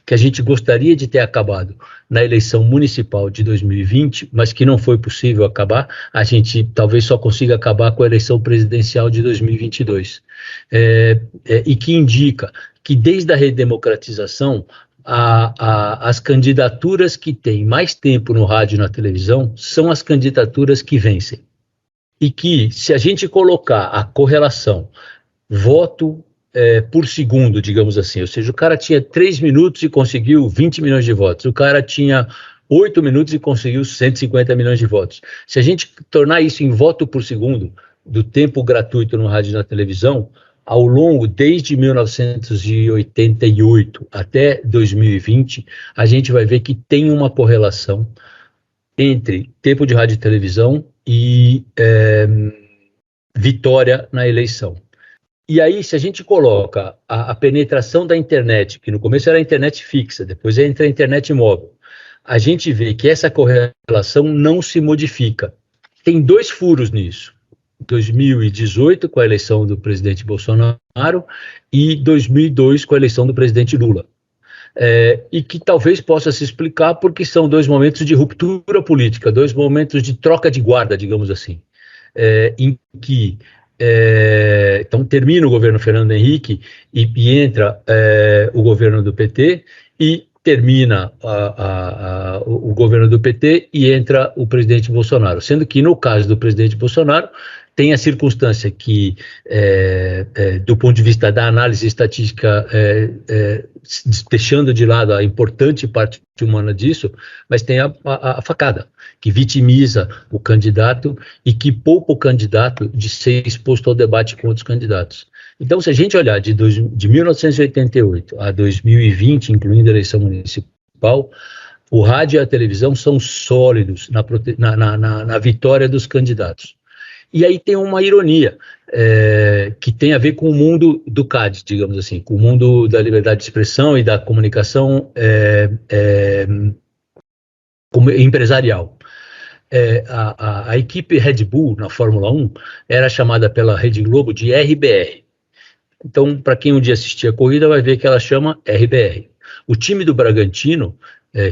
que a gente gostaria de ter acabado na eleição municipal de 2020, mas que não foi possível acabar. A gente talvez só consiga acabar com a eleição presidencial de 2022. E que indica que desde a redemocratização, as candidaturas que têm mais tempo no rádio e na televisão são as candidaturas que vencem. E que, se a gente colocar a correlação voto por segundo, digamos assim, ou seja, o cara tinha 3 minutos e conseguiu 20 milhões de votos, o cara tinha 8 minutos e conseguiu 150 milhões de votos. Se a gente tornar isso em voto por segundo, do tempo gratuito no rádio e na televisão, ao longo, desde 1988 até 2020, a gente vai ver que tem uma correlação entre tempo de rádio e televisão e vitória na eleição. E aí, se a gente coloca a penetração da internet, que no começo era a internet fixa, depois entra a internet móvel, a gente vê que essa correlação não se modifica. Tem 2 furos nisso. 2018, com a eleição do presidente Bolsonaro, e 2002, com a eleição do presidente Lula. E que talvez possa se explicar porque são 2 momentos de ruptura política, 2 momentos de troca de guarda, digamos assim, em que então termina o governo Fernando Henrique e entra o governo do PT, e termina o governo do PT e entra o presidente Bolsonaro, sendo que no caso do presidente Bolsonaro tem a circunstância que, do ponto de vista da análise estatística, deixando de lado a importante parte humana disso, mas tem a facada, que vitimiza o candidato e que poupa o candidato de ser exposto ao debate com outros candidatos. Então, se a gente olhar de 1988 a 2020, incluindo a eleição municipal, o rádio e a televisão são sólidos na vitória dos candidatos. E aí tem uma ironia, que tem a ver com o mundo do CAD, digamos assim, com o mundo da liberdade de expressão e da comunicação empresarial. A equipe Red Bull na Fórmula 1 era chamada pela Rede Globo de RBR. Então, para quem um dia assistir a corrida, vai ver que ela chama RBR. O time do Bragantino,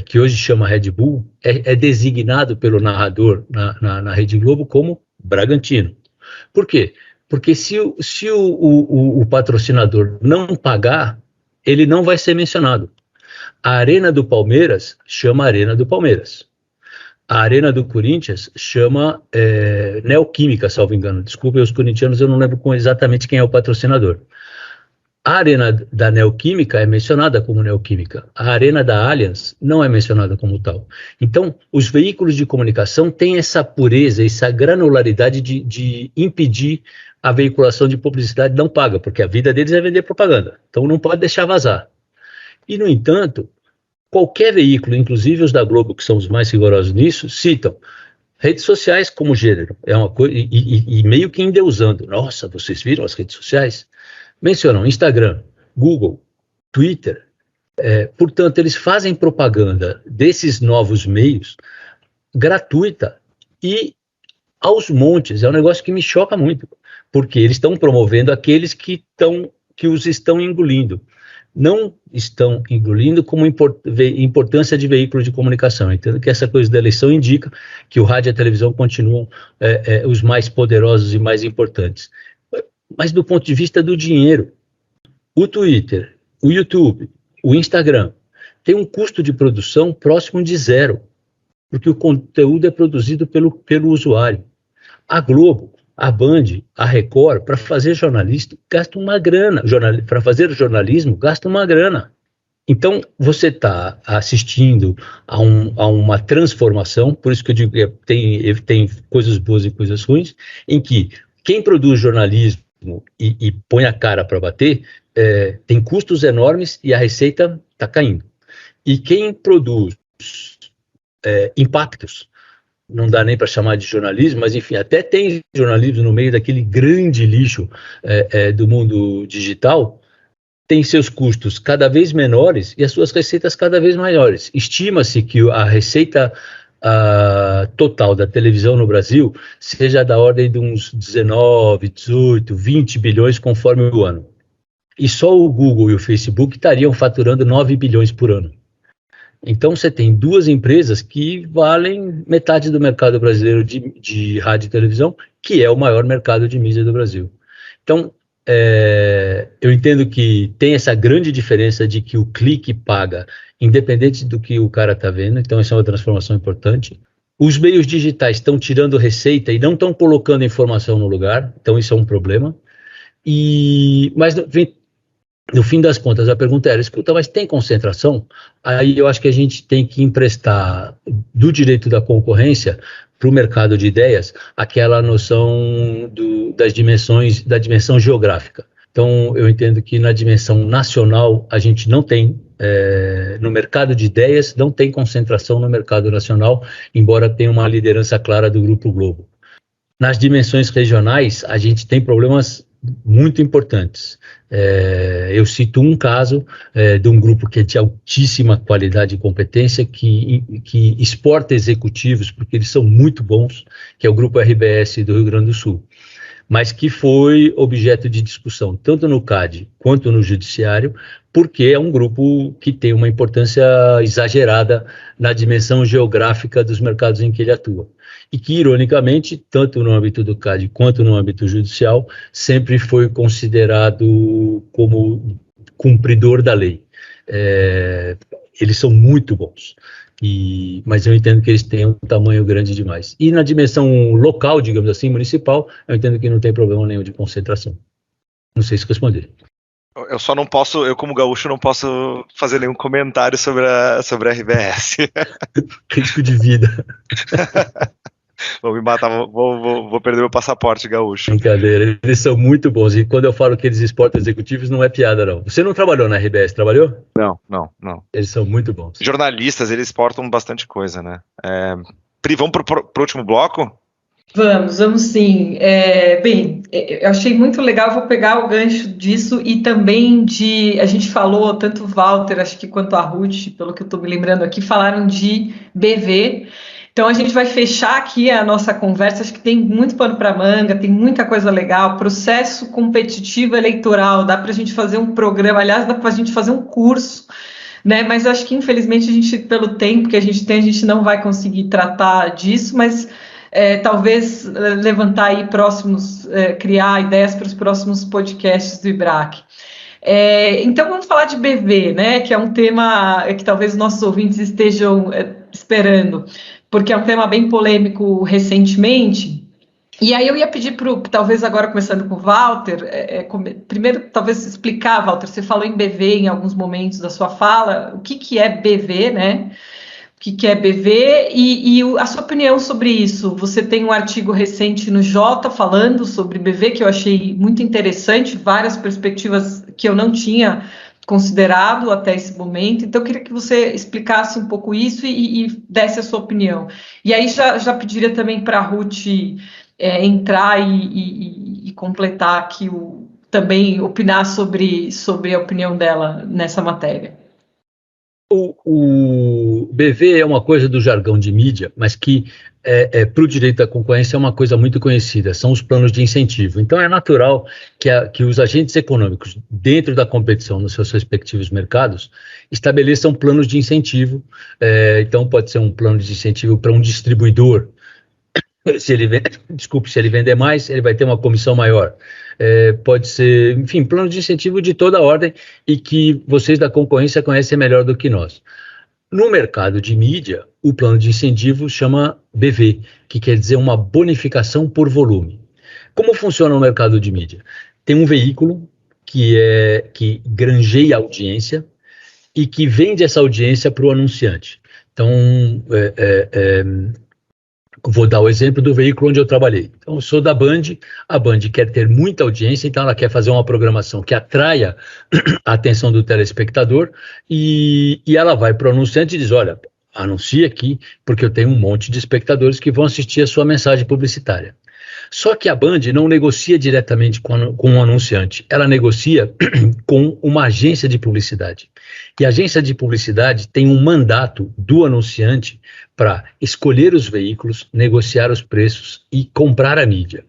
que hoje chama Red Bull, é designado pelo narrador na Rede Globo como Bragantino. Por quê? Porque se o patrocinador não pagar, ele não vai ser mencionado. A Arena do Palmeiras chama Arena do Palmeiras. A Arena do Corinthians chama Neoquímica, salvo engano. Desculpem os corintianos, eu não lembro exatamente quem é o patrocinador. A Arena da Neoquímica é mencionada como Neoquímica. A Arena da Allianz não é mencionada como tal. Então, os veículos de comunicação têm essa pureza, essa granularidade de impedir a veiculação de publicidade não paga, porque a vida deles é vender propaganda. Então, não pode deixar vazar. E, no entanto, qualquer veículo, inclusive os da Globo, que são os mais rigorosos nisso, citam redes sociais como gênero. É uma coisa, e meio que endeusando. Nossa, vocês viram as redes sociais? Mencionam Instagram, Google, Twitter. Portanto, eles fazem propaganda desses novos meios gratuita e aos montes. É um negócio que me choca muito, porque eles estão promovendo aqueles que os estão engolindo. Não estão engolindo como importância de veículo de comunicação. Entendo que essa coisa da eleição indica que o rádio e a televisão continuam os mais poderosos e mais importantes. Mas do ponto de vista do dinheiro, o Twitter, o YouTube, o Instagram, tem um custo de produção próximo de zero, porque o conteúdo é produzido pelo usuário. A Globo, a Band, a Record, para fazer jornalista, gasta uma grana. Para fazer jornalismo, gasta uma grana. Então, você está assistindo a uma transformação, por isso que eu digo que tem coisas boas e coisas ruins, em que quem produz jornalismo e põe a cara para bater, tem custos enormes e a receita está caindo. E quem produz impactos, não dá nem para chamar de jornalismo, mas enfim, até tem jornalismo no meio daquele grande lixo do mundo digital, tem seus custos cada vez menores e as suas receitas cada vez maiores. Estima-se que a receita total da televisão no Brasil seja da ordem de uns 19, 18, 20 bilhões conforme o ano. E só o Google e o Facebook estariam faturando 9 bilhões por ano. Então você tem duas empresas que valem metade do mercado brasileiro de rádio e televisão, que é o maior mercado de mídia do Brasil. Então, eu entendo que tem essa grande diferença de que o clique paga, independente do que o cara está vendo, então essa é uma transformação importante. Os meios digitais estão tirando receita e não estão colocando informação no lugar, então isso é um problema. Mas no fim das contas, a pergunta era, escuta, mas tem concentração? Aí eu acho que a gente tem que emprestar do direito da concorrência para o mercado de ideias aquela noção da dimensão geográfica. Então, eu entendo que na dimensão nacional a gente não tem, no mercado de ideias, não tem concentração no mercado nacional, embora tenha uma liderança clara do Grupo Globo. Nas dimensões regionais, a gente tem problemas muito importantes. Eu cito um caso de um grupo que é de altíssima qualidade e competência, que exporta executivos, porque eles são muito bons, que é o Grupo RBS do Rio Grande do Sul, mas que foi objeto de discussão tanto no CAD quanto no Judiciário, porque é um grupo que tem uma importância exagerada na dimensão geográfica dos mercados em que ele atua. E que, ironicamente, tanto no âmbito do CAD quanto no âmbito judicial, sempre foi considerado como cumpridor da lei. Eles são muito bons, mas eu entendo que eles têm um tamanho grande demais. E na dimensão local, digamos assim, municipal, eu entendo que não tem problema nenhum de concentração. Não sei se responder. Eu só não posso, eu como gaúcho não posso fazer nenhum comentário sobre a RBS. Risco de vida. Vou me matar, vou perder meu passaporte gaúcho. Brincadeira, eles são muito bons. E quando eu falo que eles exportam executivos, não é piada, não. Você não trabalhou na RBS, trabalhou? Não. Eles são muito bons. Jornalistas, eles exportam bastante coisa, né? Pri, vamos pro último bloco? Vamos sim. Bem, eu achei muito legal, vou pegar o gancho disso e também a gente falou, tanto o Walter, acho que quanto a Ruth, pelo que eu estou me lembrando aqui, falaram de BV. Então a gente vai fechar aqui a nossa conversa, acho que tem muito pano para manga, tem muita coisa legal, processo competitivo eleitoral, dá para a gente fazer um programa, aliás, dá para a gente fazer um curso, né? Mas acho que infelizmente a gente, pelo tempo que a gente tem, a gente não vai conseguir tratar disso, mas talvez levantar aí criar ideias para os próximos podcasts do IBRAC. Então vamos falar de BV, né? Que é um tema que talvez os nossos ouvintes estejam esperando, porque é um tema bem polêmico recentemente. E aí eu ia pedir talvez agora começando com o Walter, primeiro talvez explicar, Walter, você falou em BV em alguns momentos da sua fala, o que é BV, né? O que é BV e a sua opinião sobre isso. Você tem um artigo recente no Jota falando sobre BV que eu achei muito interessante, várias perspectivas que eu não tinha considerado até esse momento, então eu queria que você explicasse um pouco isso e desse a sua opinião. E aí já pediria também para a Ruth entrar e completar aqui, também opinar sobre a opinião dela nessa matéria. O BV é uma coisa do jargão de mídia, mas que para o direito da concorrência é uma coisa muito conhecida, são os planos de incentivo. Então é natural que os agentes econômicos, dentro da competição nos seus respectivos mercados, estabeleçam planos de incentivo. Então pode ser um plano de incentivo para um distribuidor. Se ele vender mais, ele vai ter uma comissão maior. Pode ser, enfim, plano de incentivo de toda a ordem e que vocês da concorrência conhecem melhor do que nós. No mercado de mídia, o plano de incentivo chama BV, que quer dizer uma bonificação por volume. Como funciona o mercado de mídia? Tem um veículo que granjeia audiência e que vende essa audiência para o anunciante. Então, vou dar o exemplo do veículo onde eu trabalhei. Então, eu sou da Band, a Band quer ter muita audiência, então ela quer fazer uma programação que atraia a atenção do telespectador e ela vai para o anunciante e diz, olha, anuncie aqui, porque eu tenho um monte de espectadores que vão assistir a sua mensagem publicitária. Só que a Band não negocia diretamente com o anunciante, ela negocia com uma agência de publicidade. E a agência de publicidade tem um mandato do anunciante para escolher os veículos, negociar os preços e comprar a mídia.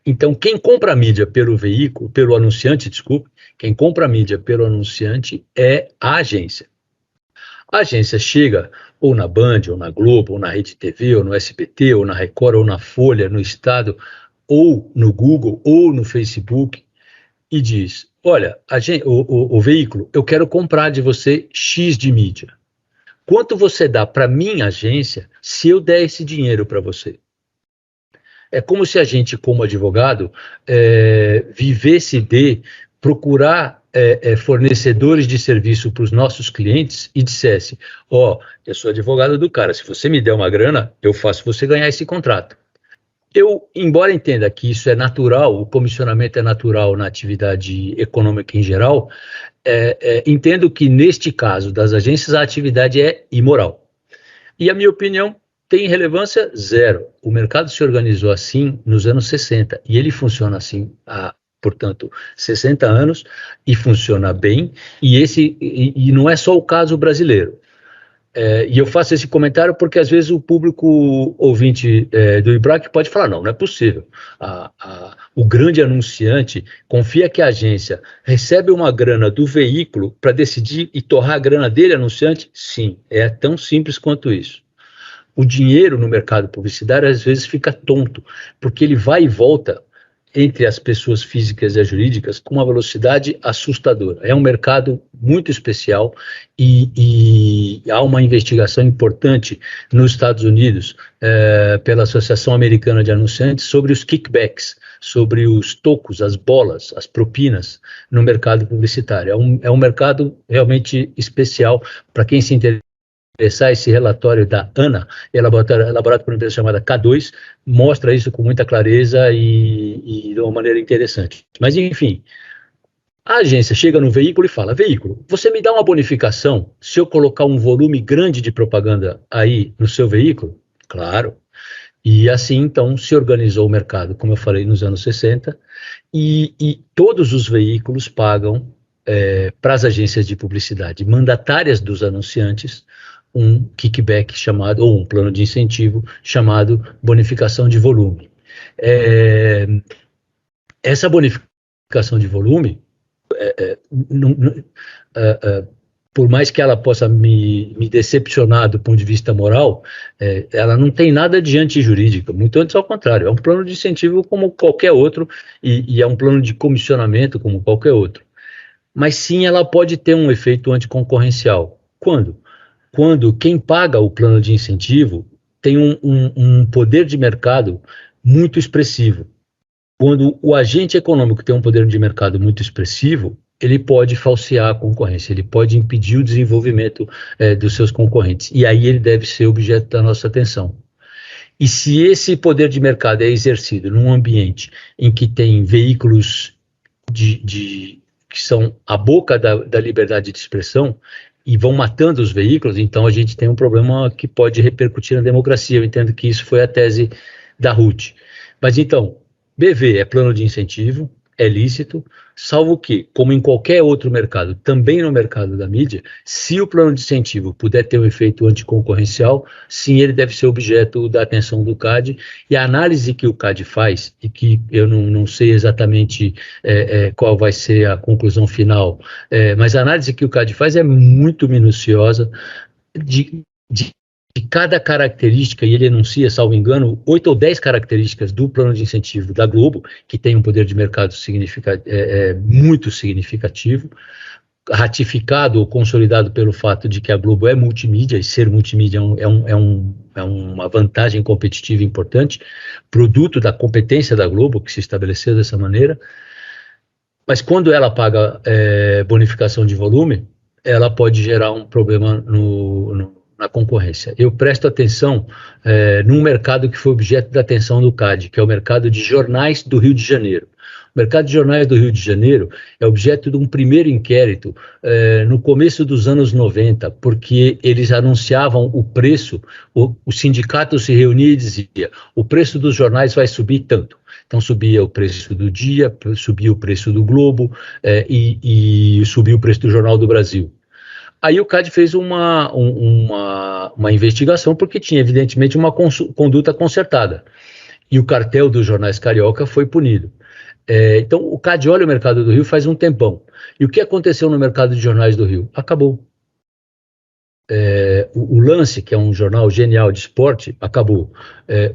Então, quem compra a mídia pelo anunciante, quem compra a mídia pelo anunciante é a agência. A agência chega ou na Band, ou na Globo, ou na Rede TV, ou no SBT, ou na Record, ou na Folha, no Estado, ou no Google, ou no Facebook, e diz, olha, o veículo, eu quero comprar de você X de mídia. Quanto você dá para minha agência se eu der esse dinheiro para você? É como se a gente, como advogado, vivesse de procurar fornecedores de serviço para os nossos clientes e dissesse, eu sou advogado do cara, se você me der uma grana, eu faço você ganhar esse contrato. Eu, embora entenda que isso é natural, o comissionamento é natural na atividade econômica em geral, entendo que neste caso das agências a atividade é imoral. E a minha opinião tem relevância zero. O mercado se organizou assim nos anos 60 e ele funciona assim há, portanto, 60 anos e funciona bem e não é só o caso brasileiro. E eu faço esse comentário porque às vezes o público ouvinte do IBRAC pode falar, não é possível. O grande anunciante confia que a agência recebe uma grana do veículo para decidir e torrar a grana dele, anunciante? Sim, é tão simples quanto isso. O dinheiro no mercado publicitário às vezes fica tonto, porque ele vai e volta entre as pessoas físicas e as jurídicas com uma velocidade assustadora. É um mercado muito especial e há uma investigação importante nos Estados Unidos pela Associação Americana de Anunciantes sobre os kickbacks, sobre os tocos, as bolas, as propinas no mercado publicitário. É um mercado realmente especial para quem se interessa. Esse relatório da ANA, elaborado por uma empresa chamada K2, mostra isso com muita clareza e de uma maneira interessante. Mas, enfim, a agência chega no veículo e fala, veículo, você me dá uma bonificação se eu colocar um volume grande de propaganda aí no seu veículo? Claro. E assim, então, se organizou o mercado, como eu falei, nos anos 60, e todos os veículos pagam para as agências de publicidade mandatárias dos anunciantes um kickback chamado, ou um plano de incentivo chamado bonificação de volume. Essa bonificação de volume, por mais que ela possa me decepcionar do ponto de vista moral, ela não tem nada de antijurídica, muito antes ao contrário, é um plano de incentivo como qualquer outro e é um plano de comissionamento como qualquer outro. mas sim ela pode ter um efeito anticoncorrencial. Quando? Quando quem paga o plano de incentivo tem um poder de mercado muito expressivo. Quando o agente econômico tem um poder de mercado muito expressivo, ele pode falsear a concorrência, ele pode impedir o desenvolvimento dos seus concorrentes. E aí ele deve ser objeto da nossa atenção. E se esse poder de mercado é exercido num ambiente em que tem veículos que são a boca da liberdade de expressão e vão matando os veículos, então a gente tem um problema que pode repercutir na democracia. Eu entendo que isso foi a tese da Ruth. Mas então, BV é plano de incentivo, é lícito, salvo que, como em qualquer outro mercado, também no mercado da mídia, se o plano de incentivo puder ter um efeito anticoncorrencial, sim, ele deve ser objeto da atenção do CAD, e a análise que o CAD faz, e que eu não sei exatamente qual vai ser a conclusão final, mas a análise que o CAD faz é muito minuciosa de cada característica, e ele enuncia, salvo engano, 8 ou 10 características do plano de incentivo da Globo, que tem um poder de mercado muito significativo, ratificado ou consolidado pelo fato de que a Globo é multimídia, e ser multimídia é uma vantagem competitiva importante, produto da competência da Globo, que se estabeleceu dessa maneira. Mas quando ela paga bonificação de volume, ela pode gerar um problema na concorrência. Eu presto atenção num mercado que foi objeto da atenção do CAD, que é o mercado de jornais do Rio de Janeiro. O mercado de jornais do Rio de Janeiro é objeto de um primeiro inquérito no começo dos anos 90, porque eles anunciavam o preço, o sindicato se reunia e dizia: o preço dos jornais vai subir tanto. Então subia o preço do Dia, subia o preço do Globo e subia o preço do Jornal do Brasil. Aí o CAD fez uma investigação, porque tinha evidentemente uma conduta concertada, e o cartel dos jornais carioca foi punido. Então o CAD olha o mercado do Rio faz um tempão, e o que aconteceu no mercado de jornais do Rio? Acabou. O Lance, que é um jornal genial de esporte, acabou.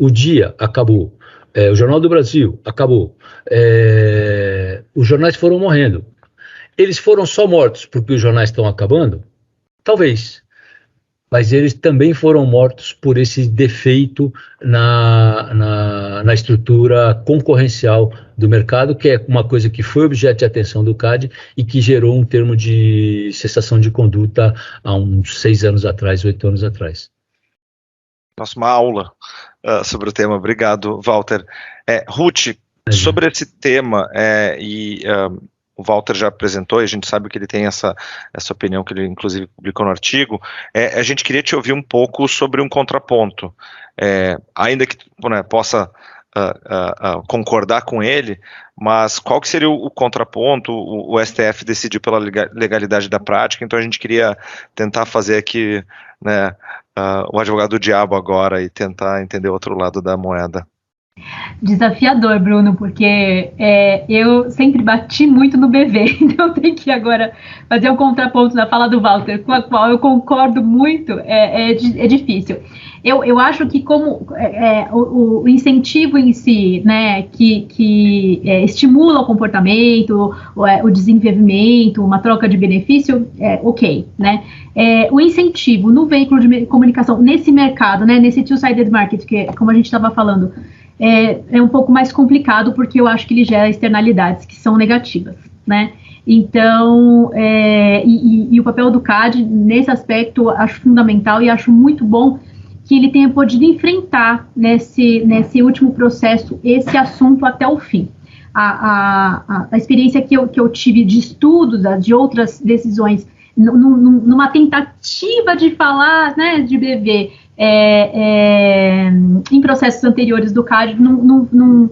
O Dia, acabou. O Jornal do Brasil, acabou. Os jornais foram morrendo. Eles foram só mortos porque os jornais estão acabando? Talvez, mas eles também foram mortos por esse defeito na estrutura concorrencial do mercado, que é uma coisa que foi objeto de atenção do CAD e que gerou um termo de cessação de conduta há uns 6 anos atrás, 8 anos atrás. Nossa, uma aula sobre o tema. Obrigado, Walter. Ruth, sobre esse tema, o Walter já apresentou, e a gente sabe que ele tem essa opinião, que ele inclusive publicou no artigo, a gente queria te ouvir um pouco sobre um contraponto, ainda que possa concordar com ele, mas qual que seria o contraponto? O STF decidiu pela legalidade da prática, então a gente queria tentar fazer aqui o advogado do diabo agora e tentar entender o outro lado da moeda. Desafiador, Bruno, porque eu sempre bati muito no BV, então eu tenho que agora fazer um contraponto na fala do Walter, com a qual eu concordo muito, é difícil. Eu acho que como o incentivo em si, né, que estimula o comportamento, o desenvolvimento, uma troca de benefício, ok, né? O incentivo no veículo de comunicação, nesse mercado, né, nesse two-sided market, que como a gente estava falando, é um pouco mais complicado, porque eu acho que ele gera externalidades que são negativas, né? Então, e o papel do CAD, nesse aspecto, acho fundamental e acho muito bom que ele tenha podido enfrentar nesse último processo esse assunto até o fim. A experiência que eu tive de estudos, de outras decisões, numa tentativa de falar, né, de BV, em processos anteriores do CAD, não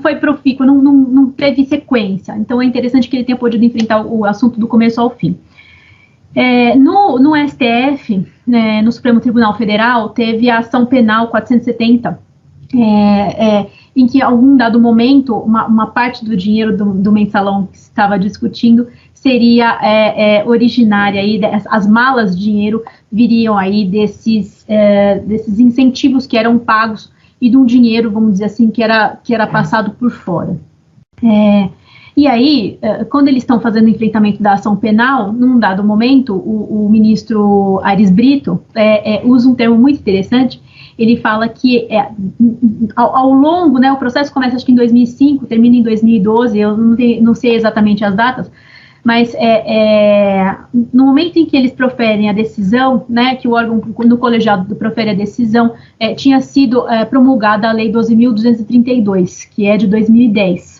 foi profícuo, não teve sequência. Então é interessante que ele tenha podido enfrentar o assunto do começo ao fim. No STF, no Supremo Tribunal Federal, teve a ação penal 470, em que, em algum dado momento, uma parte do dinheiro do mensalão que se estava discutindo seria originária, aí, as malas de dinheiro viriam aí desses incentivos que eram pagos e de um dinheiro, vamos dizer assim, que era passado por fora. E aí, quando eles estão fazendo o enfrentamento da ação penal, num dado momento, o ministro Aires Brito usa um termo muito interessante. Ele fala que ao longo, né, o processo começa acho que em 2005, termina em 2012, eu não sei exatamente as datas, mas no momento em que eles proferem a decisão, né, que o órgão no colegiado profere a decisão, tinha sido promulgada a Lei 12.232, que é de 2010.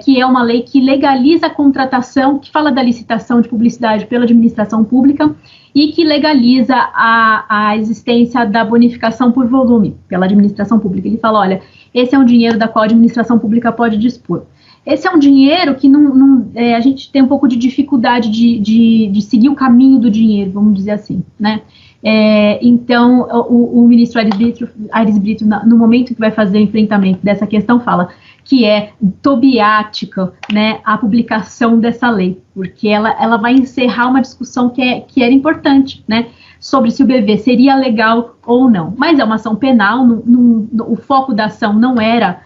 Que é uma lei que legaliza a contratação, que fala da licitação de publicidade pela administração pública e que legaliza a existência da bonificação por volume pela administração pública. Ele fala, olha, esse é um dinheiro da qual a administração pública pode dispor. Esse é um dinheiro que a gente tem um pouco de dificuldade de seguir o caminho do dinheiro, vamos dizer assim, né? Então, o ministro Aires Brito, no momento que vai fazer o enfrentamento dessa questão, fala que é tobiática, né, a publicação dessa lei, porque ela vai encerrar uma discussão que era importante, né, sobre se o BV seria legal ou não. Mas é uma ação penal, o foco da ação não era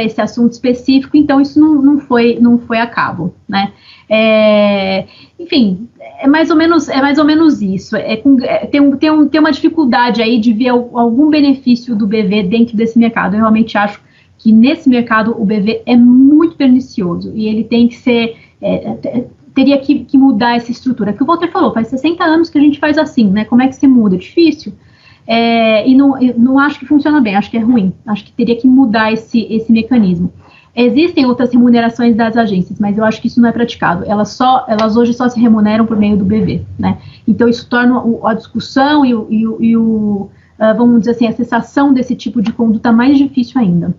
esse assunto específico, então isso não foi a cabo, né. Enfim, é mais ou menos isso. Tem uma dificuldade aí de ver algum benefício do BV dentro desse mercado. Eu realmente acho que nesse mercado o BV é muito pernicioso e ele tem que ser, teria que mudar essa estrutura. Que o Walter falou, faz 60 anos que a gente faz assim, né? Como é que se muda? É difícil. E não acho que funciona bem, acho que é ruim. Acho que teria que mudar esse mecanismo. Existem outras remunerações das agências, mas eu acho que isso não é praticado. Elas hoje só se remuneram por meio do BV, né? Então isso torna a discussão vamos dizer assim, a cessação desse tipo de conduta mais difícil ainda.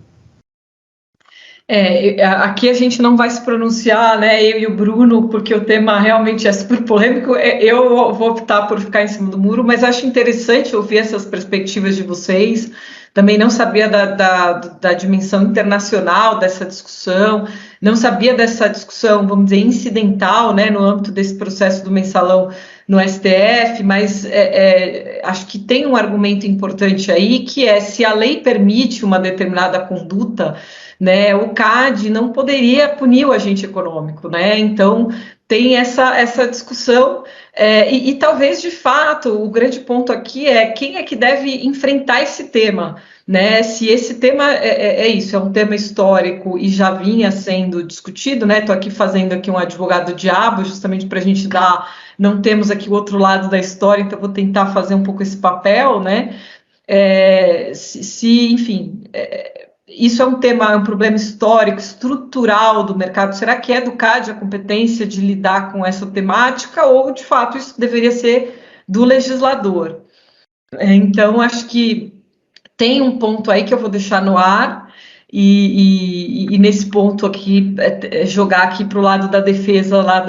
Aqui a gente não vai se pronunciar, né, eu e o Bruno, porque o tema realmente é super polêmico. Eu vou optar por ficar em cima do muro, mas acho interessante ouvir essas perspectivas de vocês. Também não sabia da dimensão internacional dessa discussão, não sabia dessa discussão, vamos dizer, incidental, né, no âmbito desse processo do mensalão no STF, mas acho que tem um argumento importante aí, que é se a lei permite uma determinada conduta, né, o CAD não poderia punir o agente econômico, né? Então tem essa discussão e talvez de fato o grande ponto aqui é quem é que deve enfrentar esse tema, né? Se esse tema é um tema histórico e já vinha sendo discutido, né? Estou aqui fazendo aqui um advogado diabo justamente para a gente não temos aqui o outro lado da história, então vou tentar fazer um pouco esse papel, né? Enfim. Isso é um problema histórico, estrutural do mercado. Será que é do CAD a competência de lidar com essa temática ou, de fato, isso deveria ser do legislador? Então, acho que tem um ponto aí que eu vou deixar no ar e nesse ponto aqui, jogar aqui para o lado da defesa lá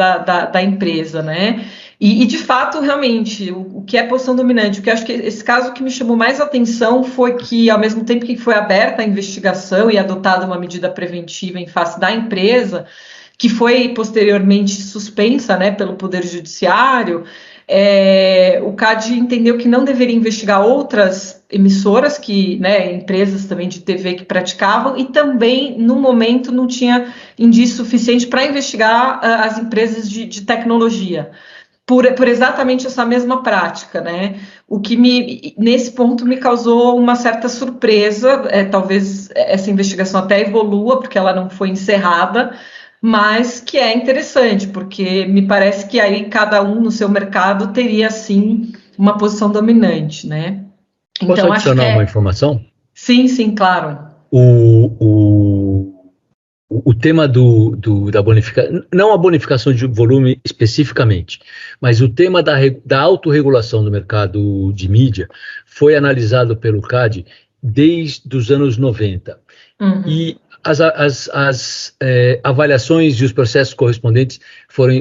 da empresa, né? E, de fato, realmente, o que é posição dominante, o que eu acho que esse caso que me chamou mais atenção foi que, ao mesmo tempo que foi aberta a investigação e adotada uma medida preventiva em face da empresa, que foi posteriormente suspensa, né, pelo Poder Judiciário, o CAD entendeu que não deveria investigar outras emissoras, né, empresas também de TV que praticavam, e também, no momento, não tinha indício suficiente para investigar as empresas de tecnologia. Por exatamente essa mesma prática, né? O que nesse ponto me causou uma certa surpresa, talvez essa investigação até evolua, porque ela não foi encerrada, mas que é interessante, porque me parece que aí cada um no seu mercado teria, sim, uma posição dominante, né? Então, posso adicionar uma informação? Sim, claro. O tema da bonificação, não a bonificação de volume especificamente, mas o tema da autorregulação do mercado de mídia foi analisado pelo CAD desde os anos 90. Uhum. E as avaliações e os processos correspondentes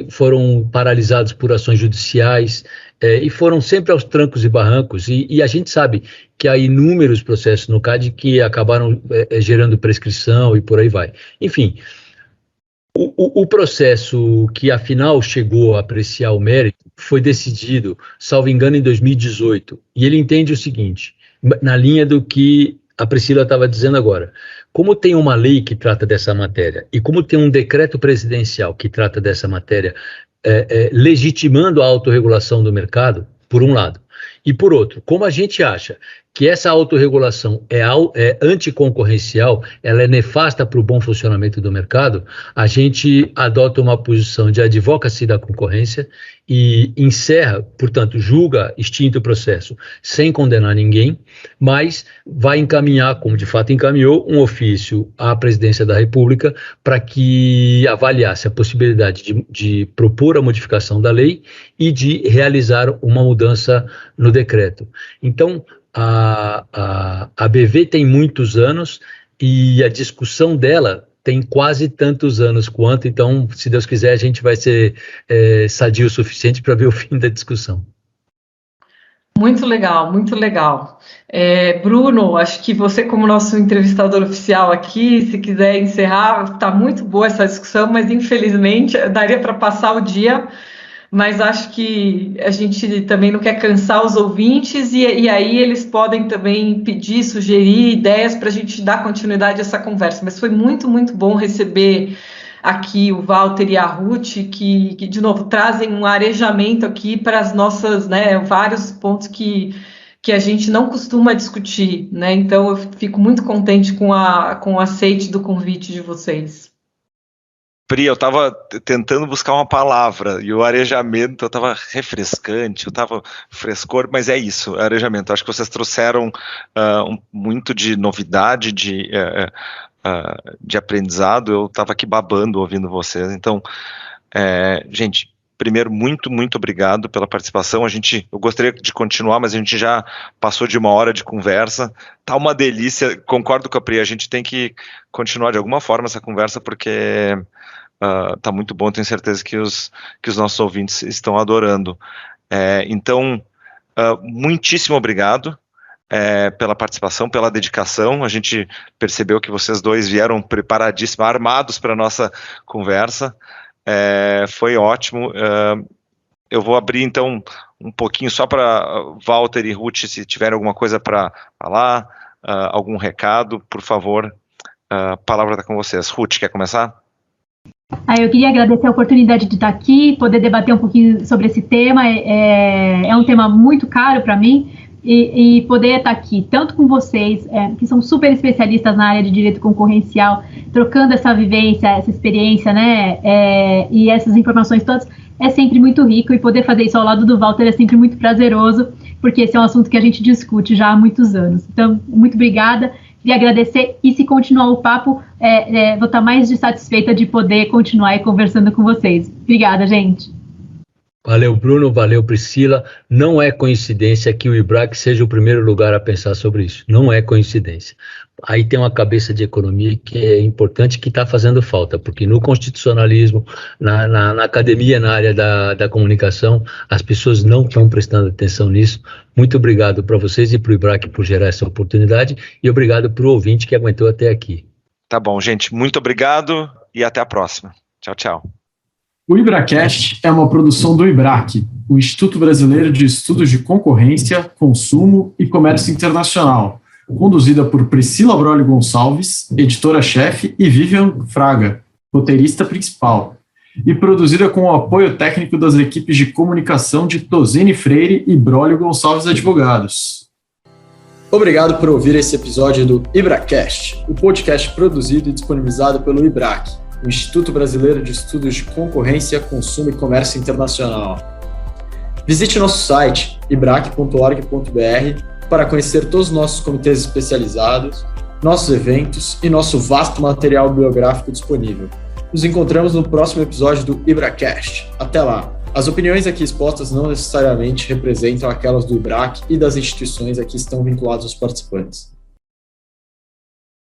foram paralisados por ações judiciais e foram sempre aos trancos e barrancos, e a gente sabe que há inúmeros processos no CAD que acabaram gerando prescrição e por aí vai. Enfim, o processo que afinal chegou a apreciar o mérito foi decidido, salvo engano, em 2018, e ele entende o seguinte, na linha do que a Priscila estava dizendo agora: Como tem uma lei que trata dessa matéria e como tem um decreto presidencial que trata dessa matéria, legitimando a autorregulação do mercado, por um lado, e por outro, como a gente acha que essa autorregulação é anticoncorrencial, ela é nefasta para o bom funcionamento do mercado, a gente adota uma posição de advocacy da concorrência e encerra, portanto, julga extinto o processo sem condenar ninguém, mas vai encaminhar, como de fato encaminhou, um ofício à Presidência da República para que avaliasse a possibilidade de propor a modificação da lei e de realizar uma mudança no decreto. Então, a BV tem muitos anos e a discussão dela tem quase tantos anos quanto, então, se Deus quiser, a gente vai ser sadio o suficiente para ver o fim da discussão. Muito legal, muito legal. Bruno, acho que você, como nosso entrevistador oficial aqui, se quiser encerrar, está muito boa essa discussão, mas infelizmente daria para passar o dia, mas acho que a gente também não quer cansar os ouvintes e aí eles podem também pedir, sugerir ideias para a gente dar continuidade a essa conversa. Mas foi muito, muito bom receber aqui o Walter e a Ruth, que de novo, trazem um arejamento aqui para as nossas, vários pontos que a gente não costuma discutir, né? Então, eu fico muito contente com o aceite do convite de vocês. Pri, eu estava tentando buscar uma palavra, e o arejamento, eu estava refrescante, eu estava frescor, mas é isso, arejamento. Acho que vocês trouxeram muito de novidade, de aprendizado. Eu estava aqui babando ouvindo vocês. Então, gente, primeiro, muito, muito obrigado pela participação. Eu gostaria de continuar, mas a gente já passou de 1 hora de conversa. Tá uma delícia, concordo com a Pri, a gente tem que continuar de alguma forma essa conversa, porque tá muito bom, tenho certeza que os nossos ouvintes estão adorando. Então, muitíssimo obrigado pela participação, pela dedicação. A gente percebeu que vocês dois vieram preparadíssimos, armados para a nossa conversa. Foi ótimo. Eu vou abrir então um pouquinho só para Walter e Ruth, se tiverem alguma coisa para falar, algum recado, por favor, a palavra está com vocês. Ruth, quer começar? Eu queria agradecer a oportunidade de estar aqui, poder debater um pouquinho sobre esse tema. É um tema muito caro para mim, e poder estar aqui, tanto com vocês, que são super especialistas na área de direito concorrencial, trocando essa vivência, essa experiência, né, e essas informações todas, é sempre muito rico, e poder fazer isso ao lado do Walter é sempre muito prazeroso, porque esse é um assunto que a gente discute já há muitos anos. Então, muito obrigada, queria agradecer, e se continuar o papo, vou estar mais de satisfeita de poder continuar conversando com vocês. Obrigada, gente. Valeu, Bruno, valeu, Priscila. Não é coincidência que o IBRAC seja o primeiro lugar a pensar sobre isso. Não é coincidência. Aí tem uma cabeça de economia que é importante, que está fazendo falta, porque no constitucionalismo, na academia, na área da comunicação, as pessoas não estão prestando atenção nisso. Muito obrigado para vocês e para o IBRAC por gerar essa oportunidade, e obrigado para o ouvinte que aguentou até aqui. Tá bom, gente. Muito obrigado e até a próxima. Tchau, tchau. O IBRAcast é uma produção do IBRAC, o Instituto Brasileiro de Estudos de Concorrência, Consumo e Comércio Internacional, conduzida por Priscila Brolli Gonçalves, editora-chefe, e Vivian Fraga, roteirista principal, e produzida com o apoio técnico das equipes de comunicação de Tosini Freire e Brolli Gonçalves Advogados. Obrigado por ouvir esse episódio do IBRAcast, o podcast produzido e disponibilizado pelo IBRAC, o Instituto Brasileiro de Estudos de Concorrência, Consumo e Comércio Internacional. Visite nosso site, ibrac.org.br, para conhecer todos os nossos comitês especializados, nossos eventos e nosso vasto material biográfico disponível. Nos encontramos no próximo episódio do IBRAcast. Até lá! As opiniões aqui expostas não necessariamente representam aquelas do IBRAC e das instituições a que estão vinculados os participantes.